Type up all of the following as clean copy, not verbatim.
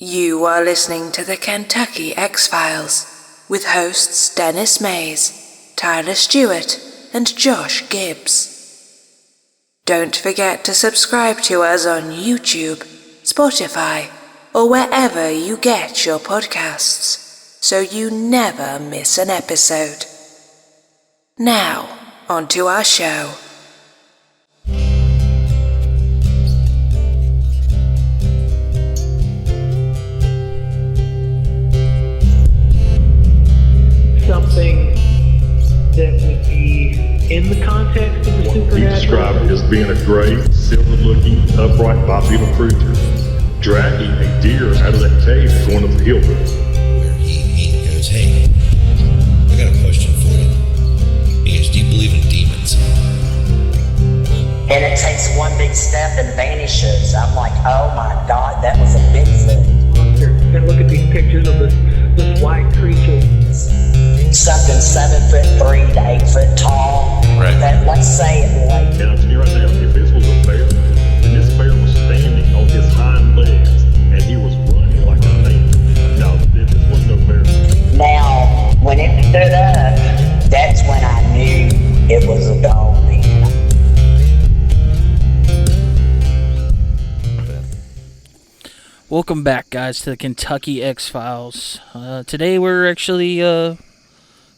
You are listening to the Kentucky X-Files with hosts Dennis Mays, Tyler Stewart, and Josh Gibbs. Don't forget to subscribe to us on YouTube, Spotify, or wherever you get your podcasts, so you never miss an episode. Now, on to our show. Something that would be in the context of the supernatural. He described it as being a gray, silver-looking, upright bipedal creature, dragging a deer out of that cave and going up the hill. Where he goes, hey, I got a question for you. He goes, do you believe in demons? And it takes one big step and vanishes. I'm like, oh my God, that was a Bigfoot. And look at these pictures of this white creature. Something 7'3" to 8 foot tall. Right. That, let's say it like. And I'm telling you right now, if this was a bear, then this bear was standing on his hind legs and he was running like a man. No, this was no bear. Now, when it stood up, that's when I knew it was a dog man. Welcome back, guys, to the Kentucky X-Files. Today we're actually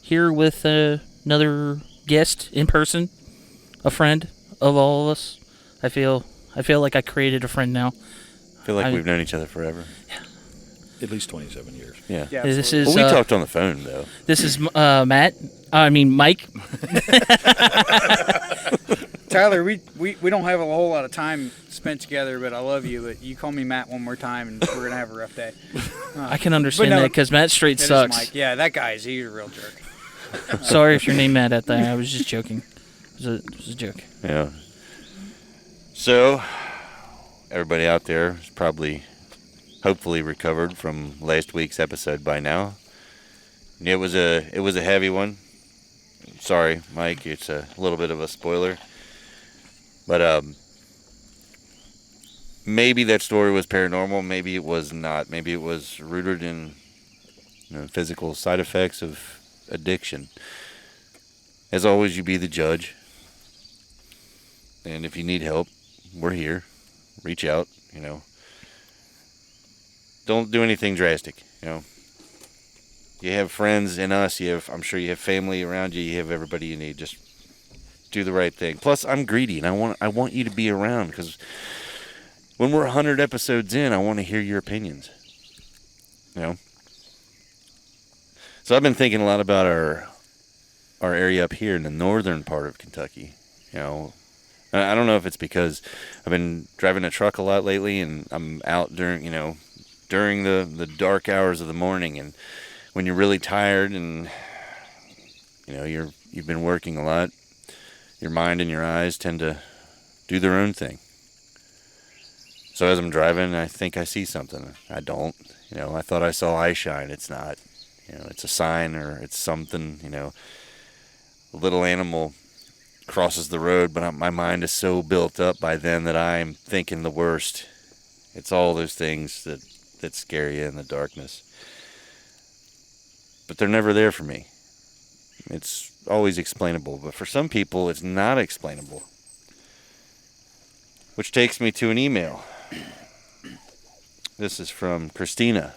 here with another guest in person, a friend of all of us. I feel like I created a friend now. I feel like we've known each other forever. Yeah. At least 27 years. Yeah. This is Well, we talked on the phone, though. This is Mike. Tyler, we don't have a whole lot of time spent together, but I love you. But you call me Matt one more time, and we're gonna have a rough day. I can understand that because Matt straight It is sucks. Mike. Yeah, that guy's he's a real jerk. Sorry if your name Matt at that. I was just joking. It was a joke. Yeah. So, everybody out there is probably, hopefully, recovered from last week's episode by now. It was a heavy one. Sorry, Mike. It's a little bit of a spoiler. But maybe that story was paranormal. Maybe it was not. Maybe it was rooted in physical side effects of addiction. As always, you be the judge. And if you need help, we're here. Reach out. Don't do anything drastic. You have friends in us. I'm sure you have family around you. You have everybody you need. Just do the right thing. Plus, I'm greedy, and I want you to be around, because when we're 100 episodes in, I want to hear your opinions. So I've been thinking a lot about our area up here in the northern part of Kentucky. I don't know if it's because I've been driving a truck a lot lately, and I'm out during the dark hours of the morning, and when you're really tired and you've been working a lot, your mind and your eyes tend to do their own thing. So as I'm driving, I think I see something. I don't. I thought I saw eye shine. It's not. It's a sign, or it's something. A little animal crosses the road, but my mind is so built up by then that I'm thinking the worst. It's all those things that scare you in the darkness. But they're never there for me. It's always explainable, but for some people it's not explainable. Which takes me to an email. This is from Christina.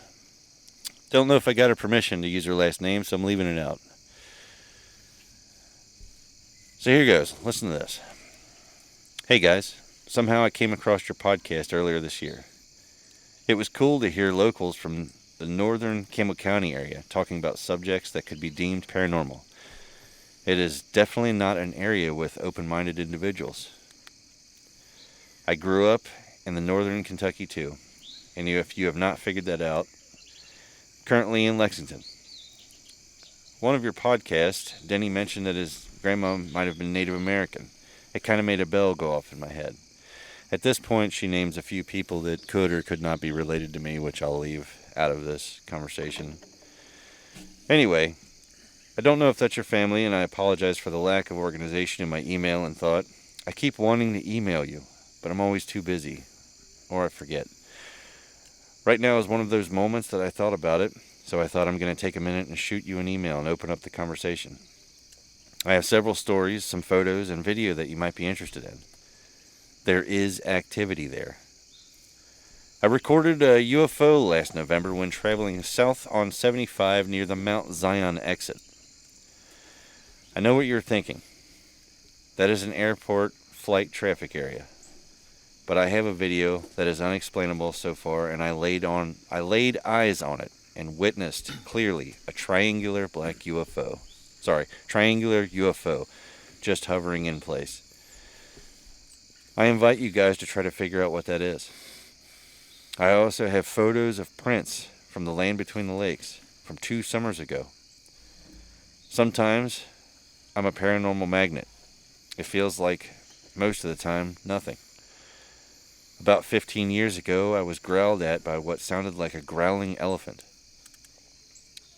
Don't know if I got her permission to use her last name, so I'm leaving it out. So here goes. Listen to this. Hey guys, somehow I came across your podcast earlier this year. It was cool to hear locals from the northern Campbell County area talking about subjects that could be deemed paranormal. It is definitely not an area with open-minded individuals. I grew up in the northern Kentucky too, and if you have not figured that out, currently in Lexington. One of your podcasts, Denny mentioned that his grandma might have been Native American. It kind of made a bell go off in my head. At this point, she names a few people that could or could not be related to me, which I'll leave out of this conversation. Anyway, I don't know if that's your family, and I apologize for the lack of organization in my email and thought. I keep wanting to email you, but I'm always too busy, or I forget. Right now is one of those moments that I thought about it, so I thought I'm going to take a minute and shoot you an email and open up the conversation. I have several stories, some photos, and video that you might be interested in. There is activity there. I recorded a UFO last November when traveling south on 75 near the Mount Zion exit. I know what you're thinking. That is an airport flight traffic area. But I have a video that is unexplainable so far, and I laid eyes on it and witnessed clearly a triangular UFO just hovering in place. I invite you guys to try to figure out what that is. I also have photos of prints from the land between the lakes from 2 summers ago. Sometimes I'm a paranormal magnet. It feels like most of the time nothing. About 15 years ago, I was growled at by what sounded like a growling elephant.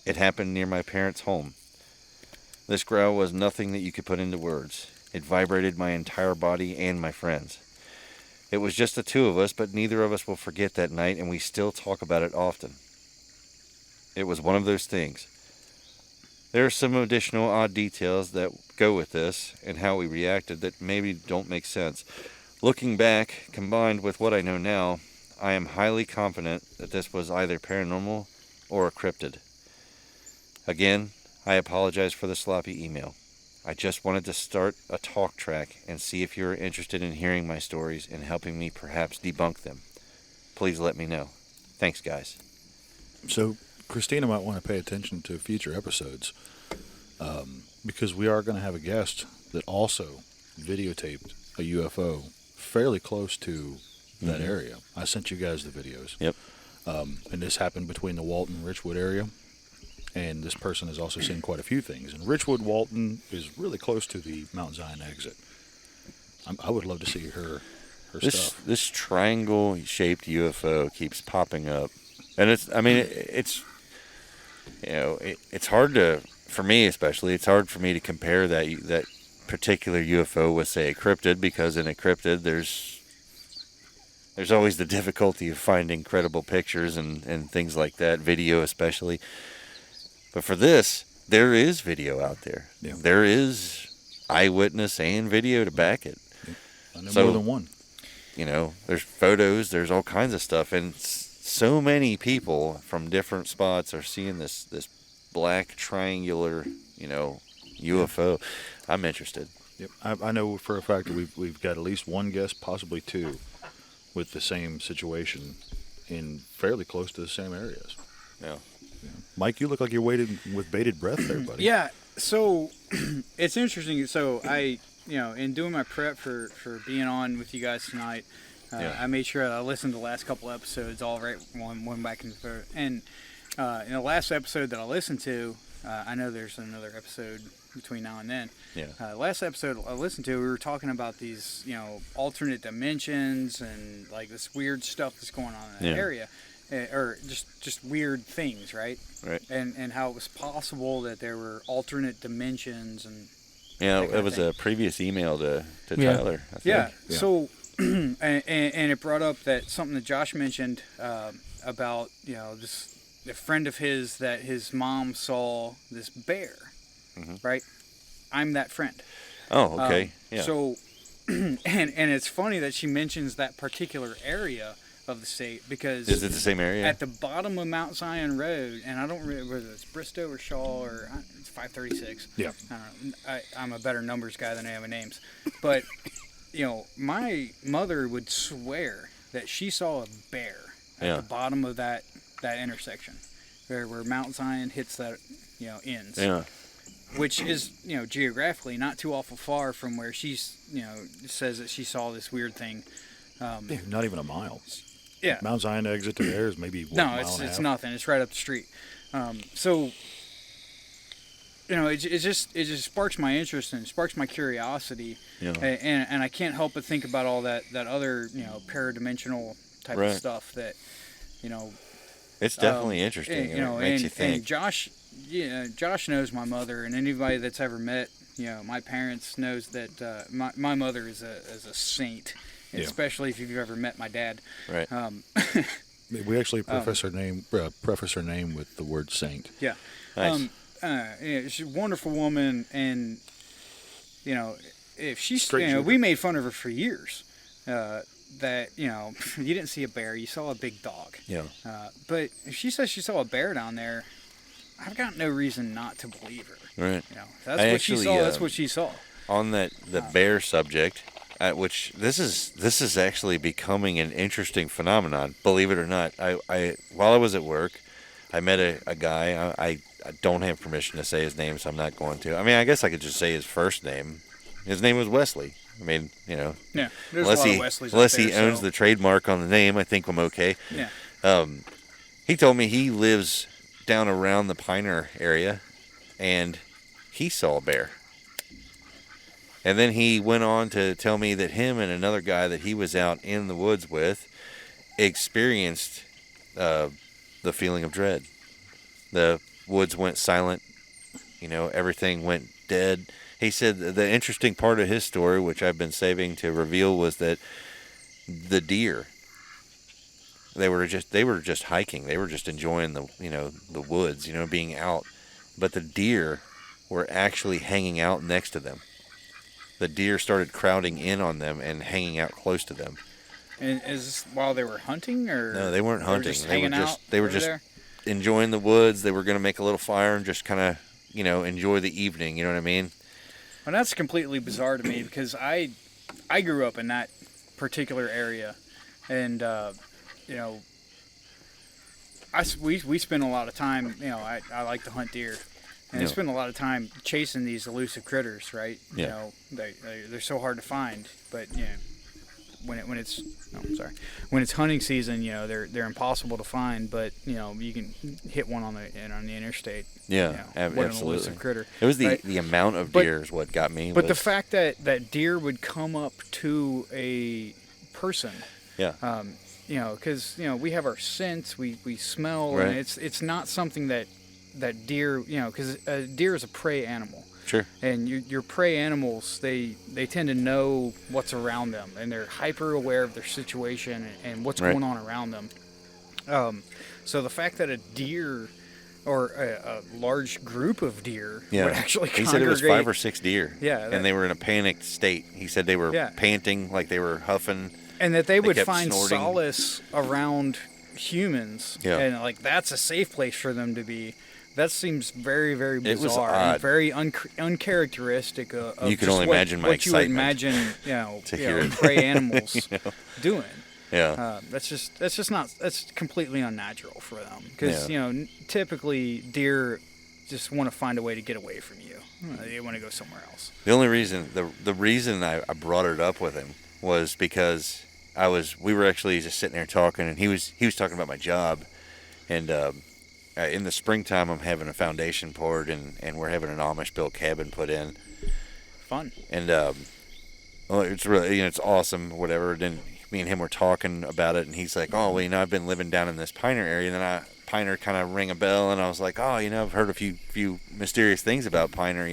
It happened near my parents' home. This growl was nothing that you could put into words. It vibrated my entire body and my friends. It was just the two of us, but neither of us will forget that night, and we still talk about it often. It was one of those things. There are some additional odd details that go with this and how we reacted that maybe don't make sense. Looking back, combined with what I know now, I am highly confident that this was either paranormal or a cryptid. Again, I apologize for the sloppy email. I just wanted to start a talk track and see if you are interested in hearing my stories and helping me perhaps debunk them. Please let me know. Thanks, guys. So Christina might want to pay attention to future episodes because we are going to have a guest that also videotaped a UFO fairly close to that area. I sent you guys the videos. Yep. And this happened between the Walton-Richwood area. And this person has also seen quite a few things. And Richwood Walton is really close to the Mount Zion exit. I would love to see her stuff. This triangle-shaped UFO keeps popping up, and it's hard to, for me especially, it's hard for me to compare that particular UFO with, say, a cryptid, because in a cryptid there's always the difficulty of finding credible pictures and things like that, video especially. But for this, there is video out there. Yeah. There is eyewitness and video to back it. Yeah. I know more than one. There's photos, there's all kinds of stuff, and so many people from different spots are seeing this black triangular, UFO. I'm interested. Yep. I know for a fact that we've got at least one guest, possibly two, with the same situation in fairly close to the same areas. Yeah. Mike, you look like you're waiting with bated breath there, buddy. Yeah, so it's interesting. So I, in doing my prep for being on with you guys tonight, I made sure that I listened to the last couple episodes all right, one back and forth. And in the last episode that I listened to, I know there's another episode between now and then. Yeah. Last episode I listened to, we were talking about these, alternate dimensions and like this weird stuff that's going on in that area. Or just weird things, right? Right. And how it was possible that there were alternate dimensions and it was a previous email to Tyler, I think. Yeah. So and it brought up that something that Josh mentioned about a friend of his that his mom saw this bear, right? I'm that friend. Oh, okay. Yeah. So and it's funny that she mentions that particular area of the state, because is it the same area? At the bottom of Mount Zion Road, and I don't remember whether it's Bristow or Shaw or it's 536. Yeah. I don't know. I'm a better numbers guy than I am with names. But, my mother would swear that she saw a bear at the bottom of that intersection where Mount Zion hits that, ends. Yeah. Which is, geographically not too awful far from where she's, says that she saw this weird thing. Not even a mile. Yeah. Mount Zion exit to there is maybe a mile and a half. Nothing. It's right up the street. So, it just sparks my interest and sparks my curiosity. Yeah. And I can't help but think about all that other, paradimensional type of stuff that, It's definitely interesting. It makes you think. And Josh knows my mother, and anybody that's ever met, my parents knows that my mother is a saint. Especially if you've ever met my dad. Right. We actually preface her name with the word saint. Yeah. Nice. She's a wonderful woman, and if she's, Straight shooter. we made fun of her for years. That you didn't see a bear, you saw a big dog. Yeah. But if she says she saw a bear down there, I've got no reason not to believe her. Right. That's she saw. That's what she saw. On the bear subject, which this is actually becoming an interesting phenomenon. Believe it or not, I while I was at work, I met a guy. I don't have permission to say his name, so I'm not going to. I mean, I guess I could just say his first name. His name was Wesley. I mean, Yeah, there's unless a lot he of Wesleys unless out there, he owns so. the trademark on the name, I think I'm okay. Yeah. He told me he lives down around the Piner area, and he saw a bear. And then he went on to tell me that him and another guy that he was out in the woods with experienced the feeling of dread. The woods went silent. Everything went dead. He said the interesting part of his story, which I've been saving to reveal, was that the deer, they were just hiking. They were just enjoying the woods, being out. But the deer were actually hanging out next to them. The deer started crowding in on them and hanging out close to them. And is this while they were hunting, or No, they weren't hunting. They were just enjoying the woods. They were going to make a little fire and just kind of enjoy the evening. You know what I mean? Well, that's completely bizarre to me because I grew up in that particular area, and we spend a lot of time. I like to hunt deer, and I spend a lot of time chasing these elusive critters. Right? Yeah. They're so hard to find, but when it's hunting season, they're impossible to find. But you can hit one on the interstate. Yeah, what an absolutely. elusive critter. It was right? the amount of deer is what got me. But the fact that deer would come up to a person. Yeah. Because we have our scents, we smell, Right. and it's not something that deer, because a deer is a prey animal. Sure. And your prey animals, they tend to know what's around them, and they're hyper aware of their situation and what's Right. going on around them. So the fact that a deer or a large group of deer would actually He congregate. said it was 5 or 6 deer. Yeah, and they were in a panicked state. He said they were Yeah. panting, like they were huffing. And that they would kept find snorting. solace around humans. Yeah. And that's a safe place for them to be. That seems very, very It was bizarre odd. and very uncharacteristic of You can just only imagine my what you would excitement imagine, to hear it. prey animals doing. Yeah. That's completely unnatural for them because Yeah. typically deer just want to find a way to get away from you. They want to go somewhere else. The only reason, the reason I brought it up with him was because we were actually just sitting there talking, and he was talking about my job, and in the springtime I'm having a foundation poured, and we're having an Amish built cabin put in. Fun. And well, it's really it's awesome, whatever. Then me and him were talking about it, and he's like, "Oh, well, I've been living down in this Piner area." And then Piner kind of rang a bell, and I was like, "Oh, I've heard a few mysterious things about Piner."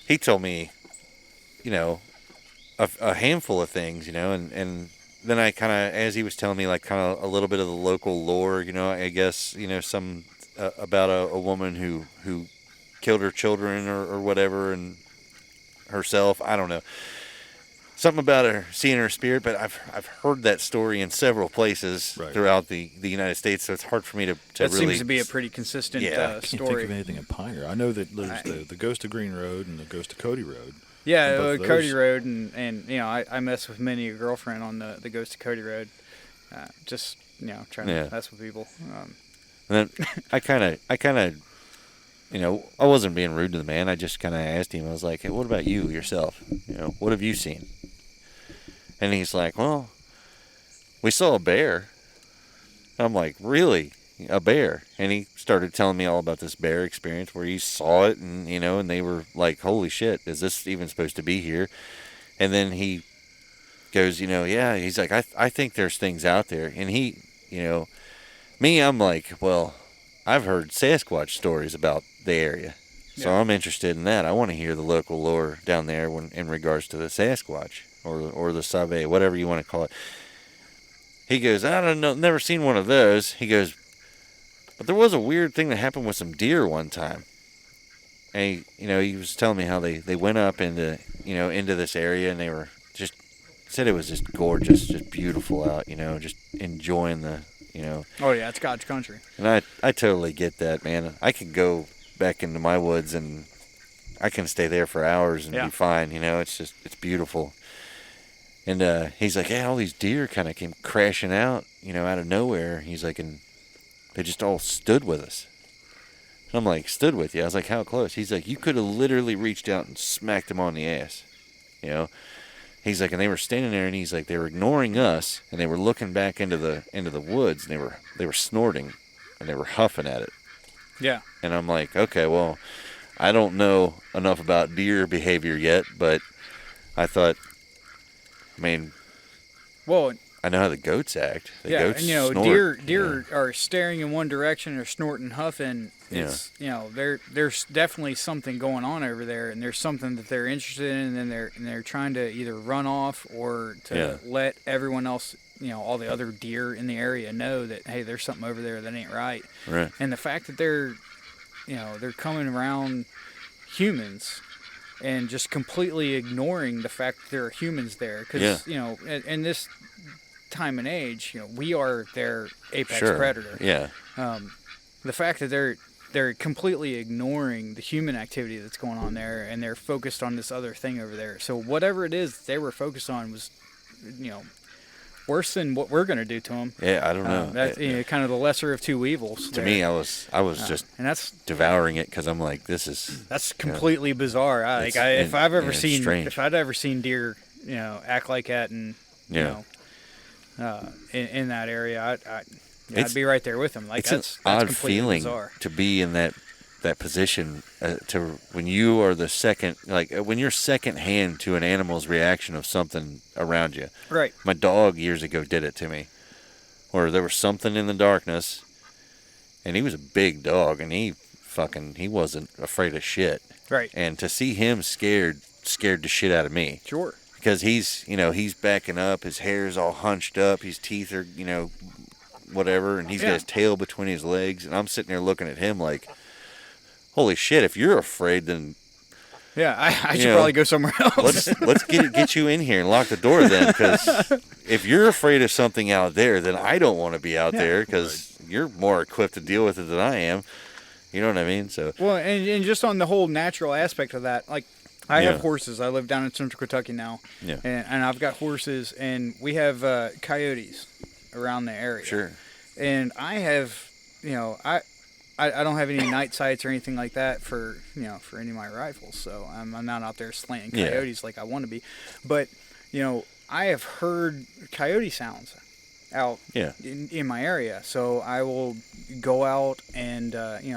He told me, a handful of things, and then I kind of, as he was telling me, like kind of a little bit of the local lore, I guess, some about a woman who killed her children or whatever, and herself. I don't know. Something about her seeing her spirit, but I've heard that story in several places throughout the United States, so it's hard for me to that really. seems to be a pretty consistent I can't story. think of anything in Pioneer. I know that there's the Ghost of Green Road and the Ghost of Cody Road. Yeah, both of Cody those- Road, and I mess with many a girlfriend on the Ghost of Cody Road, just trying to mess with people. And then I kind of, I wasn't being rude to the man. I just kind of asked him. I was like, "Hey, what about you yourself? What have you seen?" And he's like, "Well, we saw a bear." I'm like, "Really? A bear?" And he started telling me all about this bear experience where he saw it, and and they were like, "Holy shit, is this even supposed to be here?" And then he goes, "Yeah." He's like, I think there's things out there." And he, me, I'm like, well, I've heard Sasquatch stories about the area, so I'm interested in that. I want to hear the local lore down there in regards to the Sasquatch or the Save, whatever you want to call it. He goes, I don't know, never seen one of those. He goes, but there was a weird thing that happened with some deer one time. And he was telling me how they went up into this area, and they were just said it was just gorgeous, just beautiful out, just enjoying the, Oh yeah, it's God's country. And I totally get that, man. I can go back into my woods and I can stay there for hours and be fine, it's beautiful. And he's like, yeah, all these deer kind of came crashing out, out of nowhere. He's like, and they just all stood with us. And I'm like, stood with you? I was like, how close? He's like, you could have literally reached out and smacked them on the ass, He's like, and they were standing there, and he's like, they were ignoring us, and they were looking back into the woods, and they were snorting, and they were huffing at it. Yeah. And I'm like, okay, well, I don't know enough about deer behavior yet, but I thought, well, I know how the goats act. The goats and snort, deer are staring in one direction or snorting, huffing. It's, there's definitely something going on over there, and there's something that they're interested in, and they're trying to either run off or to let everyone else, all the other deer in the area know that, hey, there's something over there that ain't right. Right. And the fact that they're coming around humans and just completely ignoring the fact that there are humans there, because in this time and age, we are their apex predator. Yeah. The fact that they're completely ignoring the human activity that's going on there, and they're focused on this other thing over there. So whatever it is they were focused on was, worse than what we're going to do to them. Yeah, I don't know. That's kind of the lesser of two evils. To me, I was just and that's devouring it because I'm like, that's completely bizarre. If I'd ever seen deer, act like that, and in that area, I'd be right there with them. Like, it's an odd feeling bizarre to be in that position, to when you are the second, like when you're second hand to an animal's reaction of something around you. Right. My dog years ago did it to me, or there was something in the darkness, and he was a big dog, and he wasn't afraid of shit. Right. And to see him scared the shit out of me. Sure. Because he's backing up, his hair's all hunched up, his teeth are, whatever, and he's got his tail between his legs, and I'm sitting there looking at him like, holy shit, if you're afraid, then I should probably go somewhere else. let's get you in here and lock the door then, because if you're afraid of something out there, then I don't want to be out there, because you're more equipped to deal with it than I am. You know what I mean? So well, and just on the whole natural aspect of that, like, I have horses. I live down in Central Kentucky now, and I've got horses, and we have coyotes around the area. Sure. And I have, I don't have any night sights or anything like that for any of my rifles, so I'm not out there slanting coyotes like I want to be. But, I have heard coyote sounds out in my area, so I will go out and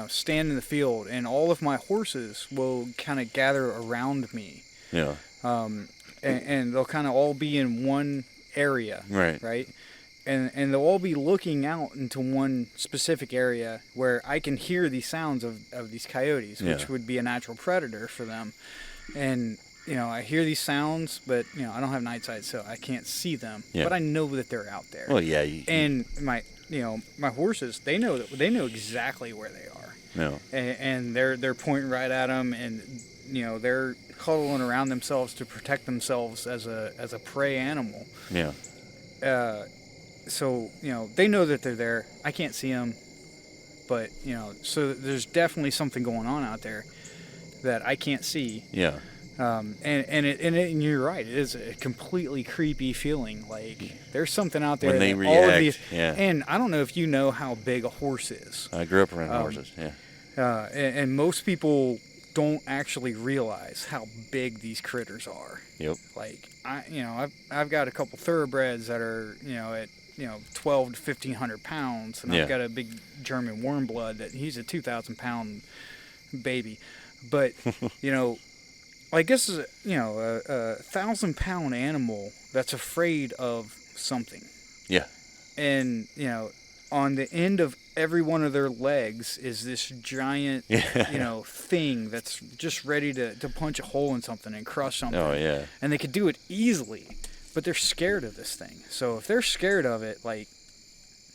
stand in the field, and all of my horses will kind of gather around me. Yeah. And they'll kind of all be in one area. Right. And they'll all be looking out into one specific area where I can hear these sounds of these coyotes, which would be a natural predator for them. And, I hear these sounds, but, I don't have night sight, so I can't see them. Yeah. But I know that they're out there. Well, yeah. And my horses, they know exactly where they are. No. And they're pointing right at them, and, they're huddling around themselves to protect themselves as a prey animal. Yeah. So, they know that they're there. I can't see them. But, so there's definitely something going on out there that I can't see. Yeah. And you're right. It is a completely creepy feeling. Like, there's something out there. When they that react, all of these, yeah. And I don't know if you know how big a horse is. I grew up around horses, yeah. And most people don't actually realize how big these critters are. Yep. Like, I've got a couple thoroughbreds that are, at 12 to 1,500 pounds, and I've got a big German warm blood that he's a 2,000-pound baby. But, like, this is, a 1,000-pound animal that's afraid of something. Yeah. And, on the end of every one of their legs is this giant, thing that's just ready to punch a hole in something and crush something. Oh, yeah. And they could do it easily. but they're scared of this thing. So if they're scared of it, like,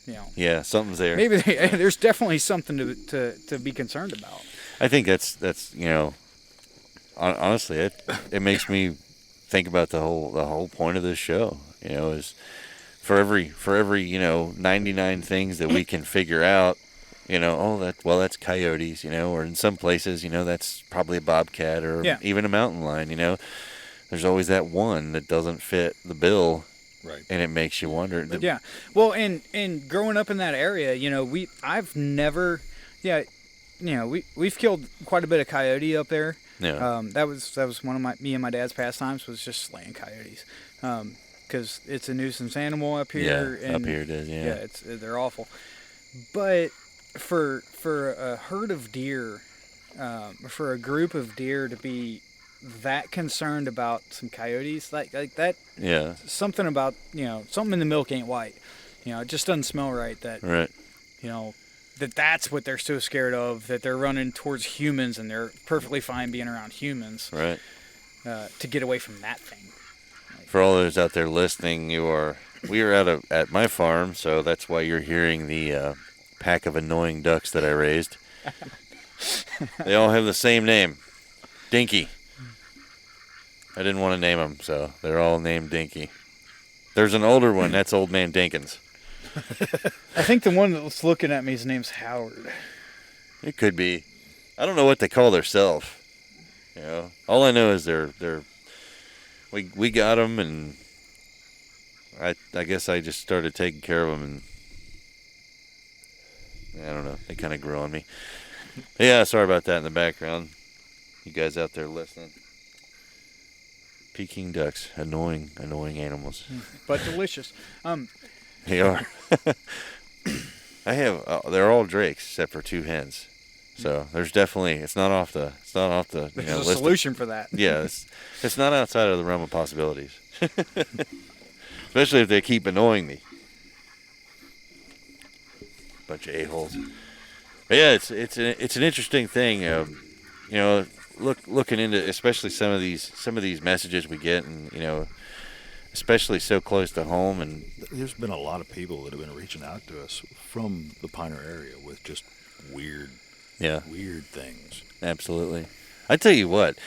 you know, Yeah, something's there. maybe there's definitely something to be concerned about. I think that's you know, honestly, it makes me think about the whole point of this show. You know, is for every you know 99 things that we can figure out. You know, that's coyotes. You know, or in some places, you know, that's probably a bobcat or even a mountain lion. You know, there's always that one that doesn't fit the bill. Right. And it makes you wonder. Yeah. Well, and growing up in that area, you know, we've killed quite a bit of coyote up there. Yeah. That was one of me and my dad's pastimes, was just slaying coyotes. Because it's a nuisance animal up here. Yeah, and up here it is, yeah. Yeah, they're awful. But for a herd of deer, for a group of deer to be that concerned about some coyotes, like that, yeah, something about, you know, something in the milk ain't white. You know, it just doesn't smell right. That, right. You know, that's what they're so scared of, that they're running towards humans and they're perfectly fine being around humans. Right. To get away from that thing. For all those out there listening, we are at my farm, so that's why you're hearing the pack of annoying ducks that I raised. They all have the same name, Dinky. I didn't want to name them, so they're all named Dinky. There's an older one, that's Old Man Dinkins. I think the one that's looking at me, his name's Howard. It could be. I don't know what they call themselves. You know, all I know is we got them, and I guess I just started taking care of them, and I don't know, they kind of grew on me. Yeah, sorry about that in the background. You guys out there listening. Peking ducks, annoying animals. But delicious. They are. I have. They're all drakes except for 2 hens. So there's definitely. It's not off the. There's a solution for that. Yeah, it's not outside of the realm of possibilities. Especially if they keep annoying me. Bunch of a-holes. But yeah, it's an interesting thing. You know, looking into especially some of these messages we get, and you know, especially so close to home. And there's been a lot of people that have been reaching out to us from the Piner area with just weird things. Absolutely. I tell you what,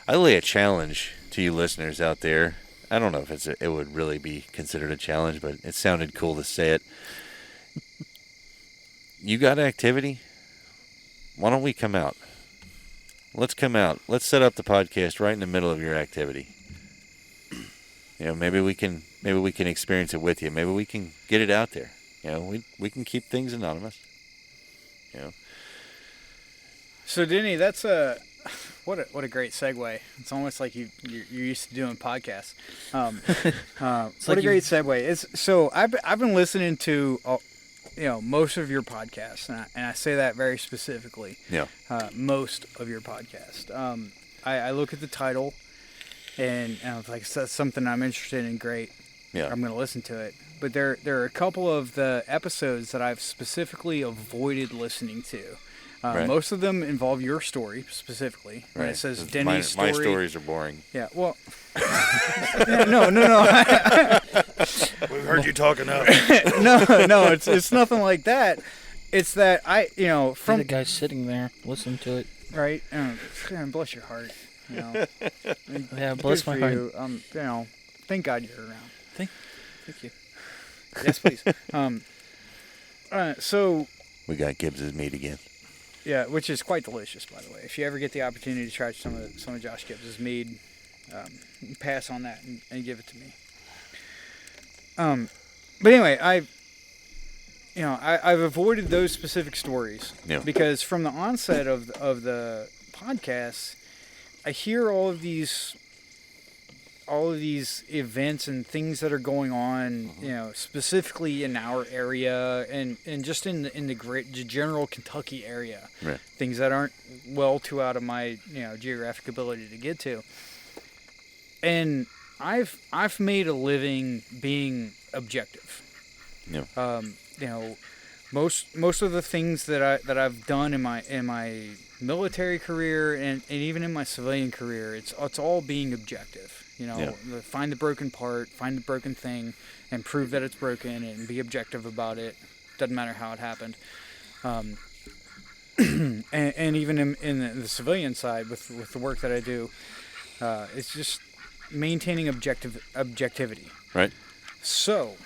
I lay a challenge to you listeners out there. I don't know if it would really be considered a challenge, but it sounded cool to say it. You got activity? Why don't we come out? Let's come out. Let's set up the podcast right in the middle of your activity. You know, maybe we can experience it with you. Maybe we can get it out there. You know, we can keep things anonymous. You know. So Denny, that's what a great segue. It's almost like you're used to doing podcasts. What a great segue! So I've been listening to most of your podcasts, and I say that very specifically. Yeah. Most of your podcast. I look at the title, and if that's something I'm interested in, great. Yeah. I'm going to listen to it. But there are a couple of the episodes that I've specifically avoided listening to. Right. Most of them involve your story specifically. When Right. it says Denny's story. My stories are boring. Yeah, well... no. We've heard you talking up. No, it's nothing like that. It's that from... the guy sitting there, listen to it. Right? Bless your heart. You know. Yeah, bless my heart. You, thank God you're around. Thank you. Yes, please. So... We got Gibbs's meat again. Yeah, which is quite delicious, by the way. If you ever get the opportunity to try some of Josh Gibbs's mead, pass on that and give it to me. But anyway, I've avoided those specific stories because from the onset of the podcast, I hear all of these events and things that are going on, specifically in our area and just in the general Kentucky area, right. Things that aren't well too out of my geographic ability to get to. And I've made a living being objective. Yeah. Most of the things that I've done in my military career and even in my civilian career, it's all being objective. You know, Yeah. find the broken part, find the broken thing, and prove that it's broken, and be objective about it. Doesn't matter how it happened. And even in the civilian side, with the work that I do, it's just maintaining objectivity. Right. So,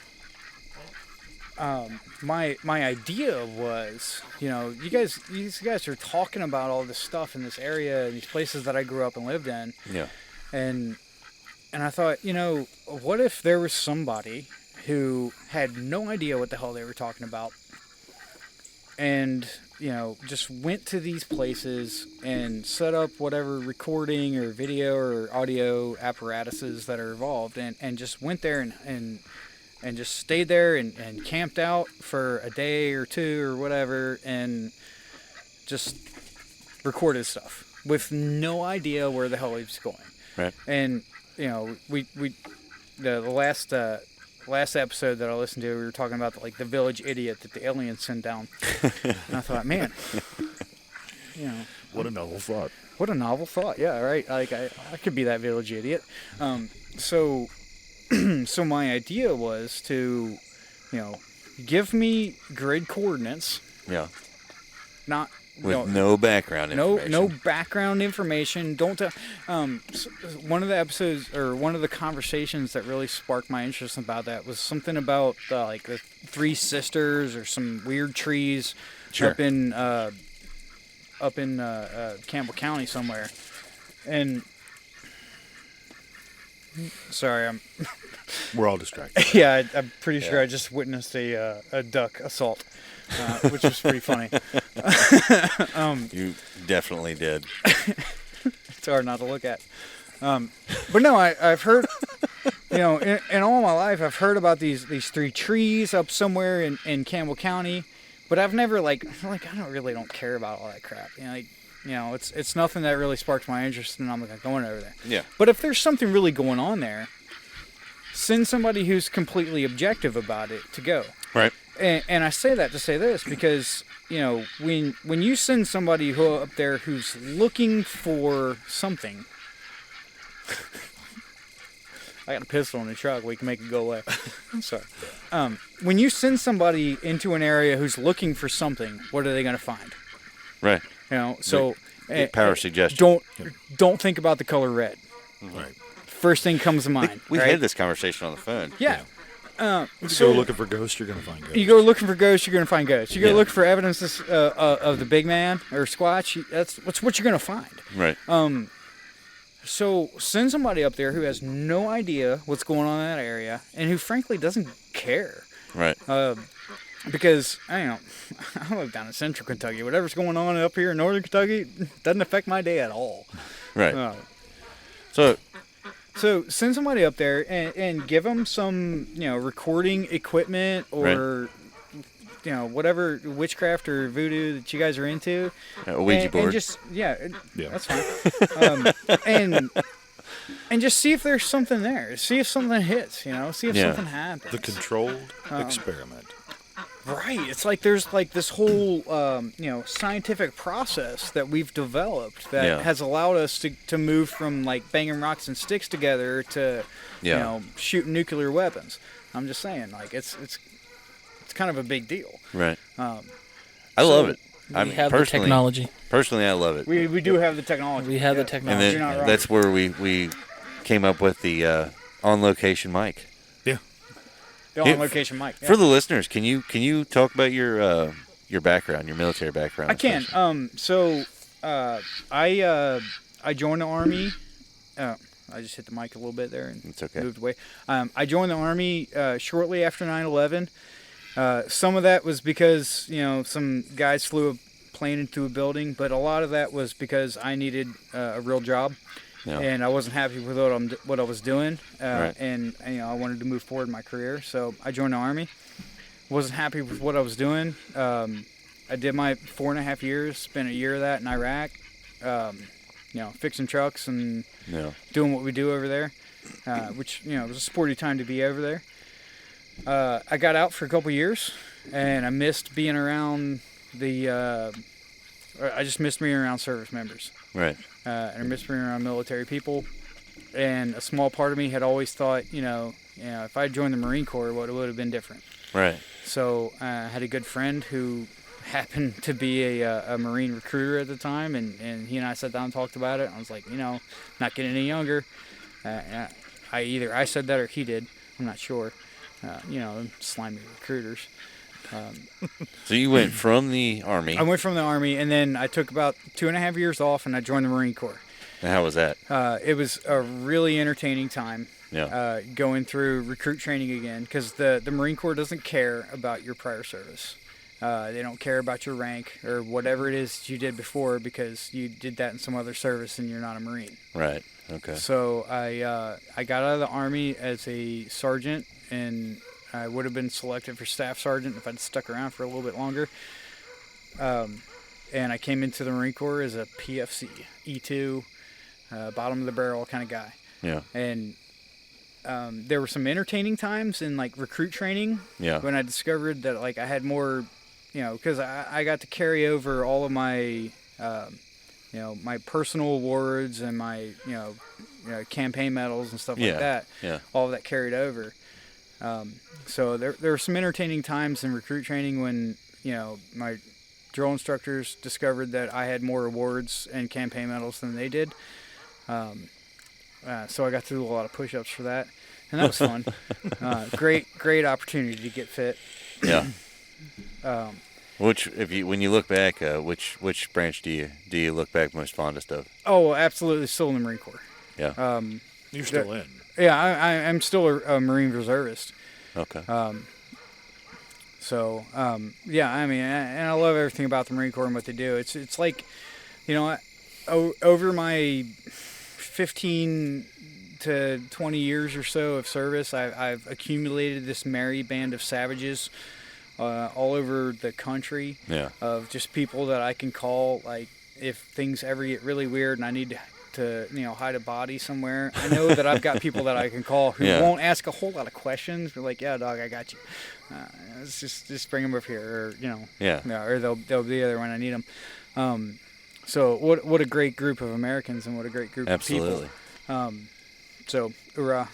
my idea was, you know, these guys are talking about all this stuff in this area, these places that I grew up and lived in. Yeah. And I thought, you know, what if there was somebody who had no idea what the hell they were talking about, and, you know, just went to these places and set up whatever recording or video or audio apparatuses that are involved, and just went there and just stayed there and camped out for a day or two or whatever, and just recorded stuff with no idea where the hell he was going. Right. And, you know, the last episode that I listened to, we were talking about the village idiot that the aliens sent down. And I thought, man, you know, What a novel thought. what a novel thought. Yeah, right. Like I could be that village idiot. So my idea was to, you know, give me grid coordinates, Yeah. not With no background information. no background information. Don't tell. One of the episodes, or one of the conversations that really sparked my interest about that, was something about like the Three Sisters or some weird trees Sure. up in Campbell County somewhere. And sorry, We're all distracted. yeah, I'm pretty sure I just witnessed a duck assault, which was pretty funny. You definitely did. It's hard not to look at. But no, I've heard, you know, in all my life, I've heard about these three trees up somewhere in Campbell County, but I've never I don't care about all that crap. You know, it's nothing that really sparked my interest, and I'm like going over there. Yeah. But if there's something really going on there, send somebody who's completely objective about it to go. Right. And I say that to say this, because, you know, when you send somebody up there who's looking for something, I got a pistol in the truck. We can make it go away. I'm sorry. When you send somebody into an area who's looking for something, what are they going to find? Right. You know, so Power suggestion. Don't think about the color red. Right. First thing comes to mind. We right? had this conversation on the phone. Yeah. If you go looking for ghosts, you're going to find ghosts. You go looking for ghosts, you're going to find ghosts. You go Yeah. look for evidence of the big man or Squatch, that's what you're going to find. Right. So send somebody up there who has no idea what's going on in that area, and who frankly doesn't care. Right. Because, I live down in central Kentucky. Whatever's going on up here in northern Kentucky doesn't affect my day at all. Right. So send somebody up there and give them some, you know, recording equipment, or, you know, whatever witchcraft or voodoo that you guys are into. A Ouija board. And just, Yeah. that's fine. And just see if there's something there. See if something hits, you know. See if something happens. The controlled experiment. Right. It's like there's like this whole, you know, scientific process that we've developed that has allowed us to move from like banging rocks and sticks together to, you know, shooting nuclear weapons. I'm just saying, like it's kind of a big deal. Right. I love it. We have the technology. Personally, I love it. We do have the technology. We have the And technology. then You're not wrong. that's where we came up with the on-location mic. Yeah. The on-location mic. Yeah. For the listeners, can you talk about your background, your military background? I can. I joined the Army. I just hit the mic a little bit there and It's okay. moved away. I joined the Army shortly after 9/11. Some of that was because, you know, some guys flew a plane into a building, but a lot of that was because I needed a real job. Yeah. And I wasn't happy with what I was doing, Right. and you know, I wanted to move forward in my career, so I joined the Army. Wasn't happy with what I was doing. I did my 4.5 years, spent a year of that in Iraq, you know, fixing trucks and doing what we do over there, which, you know, was a sporty time to be over there. I got out for a couple years, and I missed being around I just missed being around service members. Right. And I miss being around military people. and a small part of me had always thought, if I joined the Marine Corps, what would have been different. Right. So I had a good friend who happened to be a Marine recruiter at the time, and he and I sat down and talked about it. I was like, not getting any younger. I said that or he did. I'm not sure. Slimy recruiters. So you went from the Army. I went from the Army, and then I took about 2.5 years off, and I joined the Marine Corps. And how was that? It was a really entertaining time. Yeah. Going through recruit training again, because the Marine Corps doesn't care about your prior service. They don't care about your rank or whatever it is that you did before, because you did that in some other service and you're not a Marine. Right. Okay. So I got out of the Army as a sergeant, and I would have been selected for staff sergeant if I'd stuck around for a little bit longer. And I came into the Marine Corps as a PFC, E2, bottom of the barrel kind of guy. Yeah. And there were some entertaining times in like recruit training. Yeah. When I discovered that like I had more, because I got to carry over all of my, my personal awards and my, campaign medals and stuff like that. Yeah. All of that carried over. So there were some entertaining times in recruit training when, my drill instructors discovered that I had more awards and campaign medals than they did. So I got to do a lot of push-ups for that, and that was fun. Great opportunity to get fit. Yeah. When you look back, which branch do you look back most fondest of? Oh, absolutely, still in the Marine Corps. Yeah. You're still in. Yeah, I'm still a Marine reservist. Okay. Yeah, I mean, and I love everything about the Marine Corps and what they do. It's like, over my 15 to 20 years or so of service, I've accumulated this merry band of savages all over the country. Yeah. Of just people that I can call, like, if things ever get really weird and I need to hide a body somewhere. I know that I've got people that I can call who won't ask a whole lot of questions. They're like, yeah, dog, I got you. Let's just bring them up here, or or they'll be there when I need them. So what a great group of Americans, and what a great group of people. So hoorah,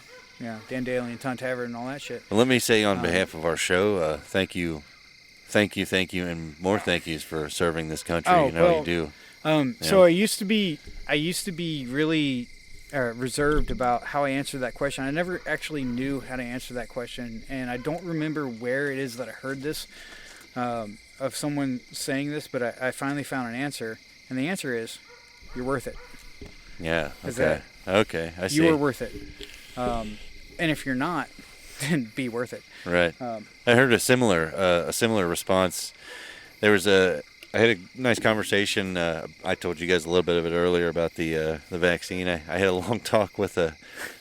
Dan Daly and Ton Tavern and all that shit. Well, let me say on behalf of our show, thank you, and more thank yous for serving this country. You do. So I used to be really reserved about how I answered that question. I never actually knew how to answer that question, and I don't remember where it is that I heard this of someone saying this, but I finally found an answer, and the answer is, you're worth it. Yeah. Okay. Okay. I see. You are worth it, and if you're not, then be worth it. Right. I heard a similar response. I had a nice conversation. I told you guys a little bit of it earlier about the vaccine. I had a long talk with a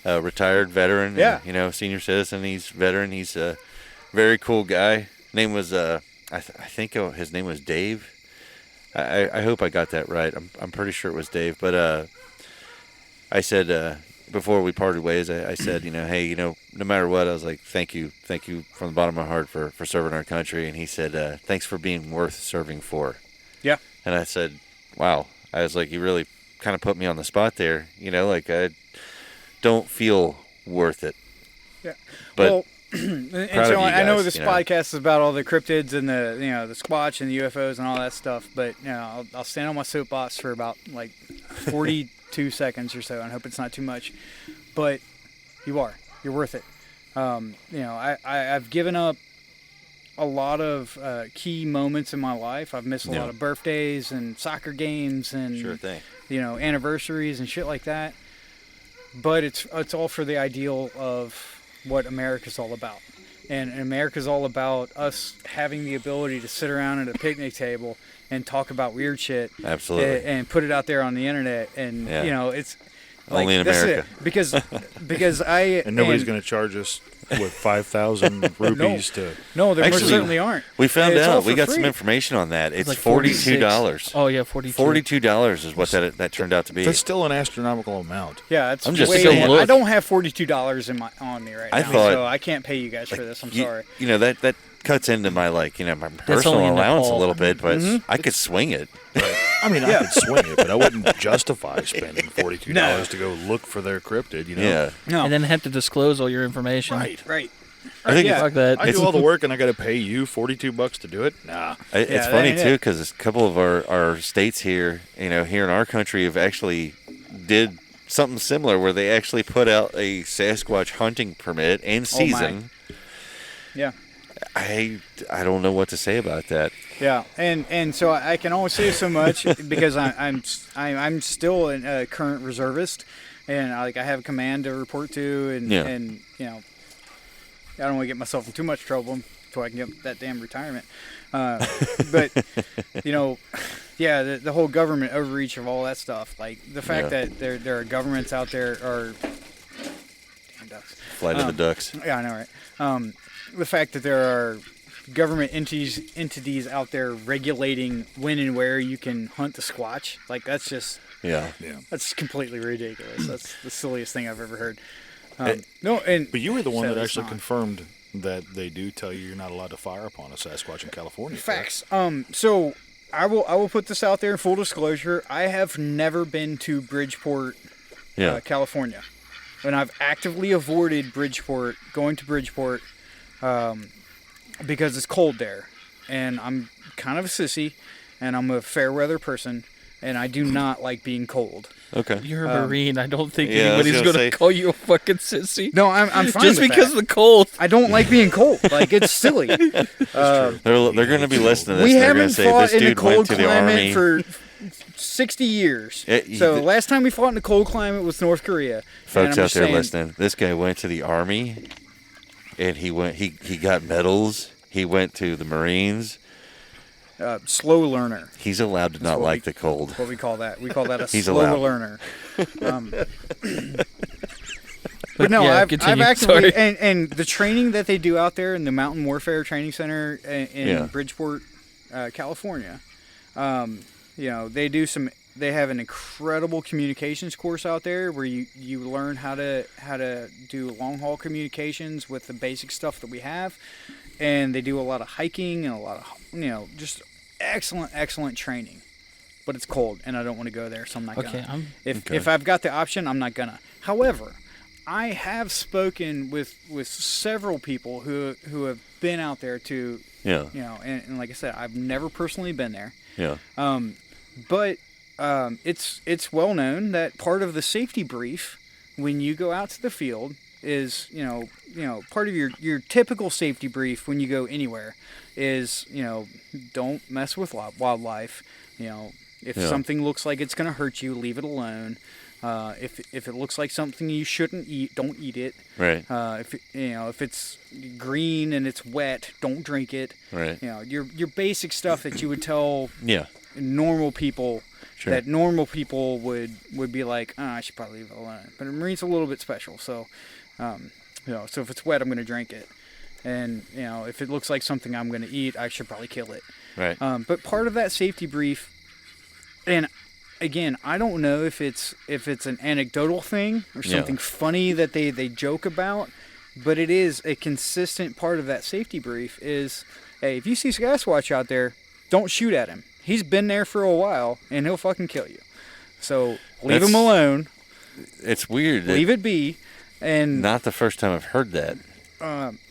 retired veteran. Yeah. And, senior citizen. He's veteran. He's a very cool guy. Name was I think his name was Dave. I hope I got that right. I'm pretty sure it was Dave. But I said before we parted ways, I said, hey, no matter what, I was like, thank you from the bottom of my heart for serving our country. And he said, thanks for being worth serving for. Yeah. And I said, wow. I was like, you really kind of put me on the spot there. Like I don't feel worth it. Yeah. But and so I know this podcast is about all the cryptids and the the Sasquatch and the UFOs and all that stuff, but I'll stand on my soapbox for about like 42 seconds or so, and hope it's not too much. But you're worth it. I've given up a lot of key moments in my life. I've missed a lot of birthdays and soccer games and sure thing. Anniversaries and shit like that. But it's all for the ideal of what America's all about. And America's all about us having the ability to sit around at a picnic table and talk about weird shit. Absolutely. And put it out there on the internet. And, it's... Only in America. Because and nobody's going to charge us with 5,000 rupees to... No, there most certainly aren't. We found out. We got some information on that. It's like $42. Oh, yeah, $42. $42 is what that turned out to be. That's still an astronomical amount. Yeah, it's I'm just saying. saying. I don't have $42 on me right now, so I can't pay you guys for this. I'm sorry. That cuts into my my personal allowance a little bit, but I could swing it. I mean, I could swing it, but I wouldn't justify spending $42 to go look for their cryptid, you know? Yeah. No. And then have to disclose all your information. Right. I think Fuck that. I do all the work and I got to pay you $42 to do it? Nah. It's that funny ain't too, it. because a couple of our states here, here in our country, have actually did something similar where they actually put out a Sasquatch hunting permit and season. Yeah. I don't know what to say about that. Yeah, and so I can only say so much because I'm still a current reservist, and I have a command to report to, and I don't want to get myself in too much trouble so I can get that damn retirement. But the whole government overreach of all that stuff, like the fact that there are governments out there are damn ducks. Flight of the ducks. Yeah, I know, right? The fact that there are government entities out there regulating when and where you can hunt the Squatch, like that's just that's completely ridiculous. That's the silliest thing I've ever heard. But you were the one that sadly, actually it's not. confirmed that they do tell you you're not allowed to fire upon a Sasquatch in California. Facts. So I will put this out there in full disclosure. I have never been to Bridgeport, California, and I've actively avoided going to Bridgeport, because it's cold there, and I'm kind of a sissy, and I'm a fair weather person, and I do not like being cold. Okay. You're a Marine. I don't think yeah, I was anybody's gonna going to say- call you a fucking sissy. No, I'm fine Just with because that. of the cold. I don't like being cold. Like, it's silly. They're going to be listening to this. We and they're going haven't to say fought this in a dude cold went to the army. climate for 60 years. Yeah, So last time we fought in a cold climate was North Korea. Folks And I'm out just there saying, listening, this guy went to the army, and he got medals. He went to the Marines. Slow learner. He's allowed to not like the cold. What we call that. We call that a He's slow allowed. learner. But no, Yeah, I've continue. actively, Sorry. and the training that they do out there in the Mountain Warfare Training Center in Bridgeport, California, they have an incredible communications course out there where you learn how to do long haul communications with the basic stuff that we have, and they do a lot of hiking and a lot of just excellent training. But it's cold, and I don't want to go there, so I'm not gonna. If I've got the option, I'm not gonna. However, I have spoken with several people who have been out there to, and like I said, I've never personally been there. Yeah. But it's well known that part of the safety brief when you go out to the field is, part of your typical safety brief when you go anywhere is, don't mess with wildlife. If something looks like it's going to hurt you, leave it alone. If it looks like something you shouldn't eat, don't eat it. Right. If it's green and it's wet, don't drink it. Right. Your basic stuff that you would tell normal people. Sure. That normal people would be like, I should probably leave it alone. But a Marine's a little bit special, so so if it's wet, I'm going to drink it, and if it looks like something I'm going to eat, I should probably kill it. Right. But part of that safety brief, and again, I don't know if it's an anecdotal thing or something funny that they joke about, but it is a consistent part of that safety brief is, hey, if you see Sasquatch out there, don't shoot at him. He's been there for a while, and he'll fucking kill you. So leave him alone. It's weird. Leave it be. And not the first time I've heard that.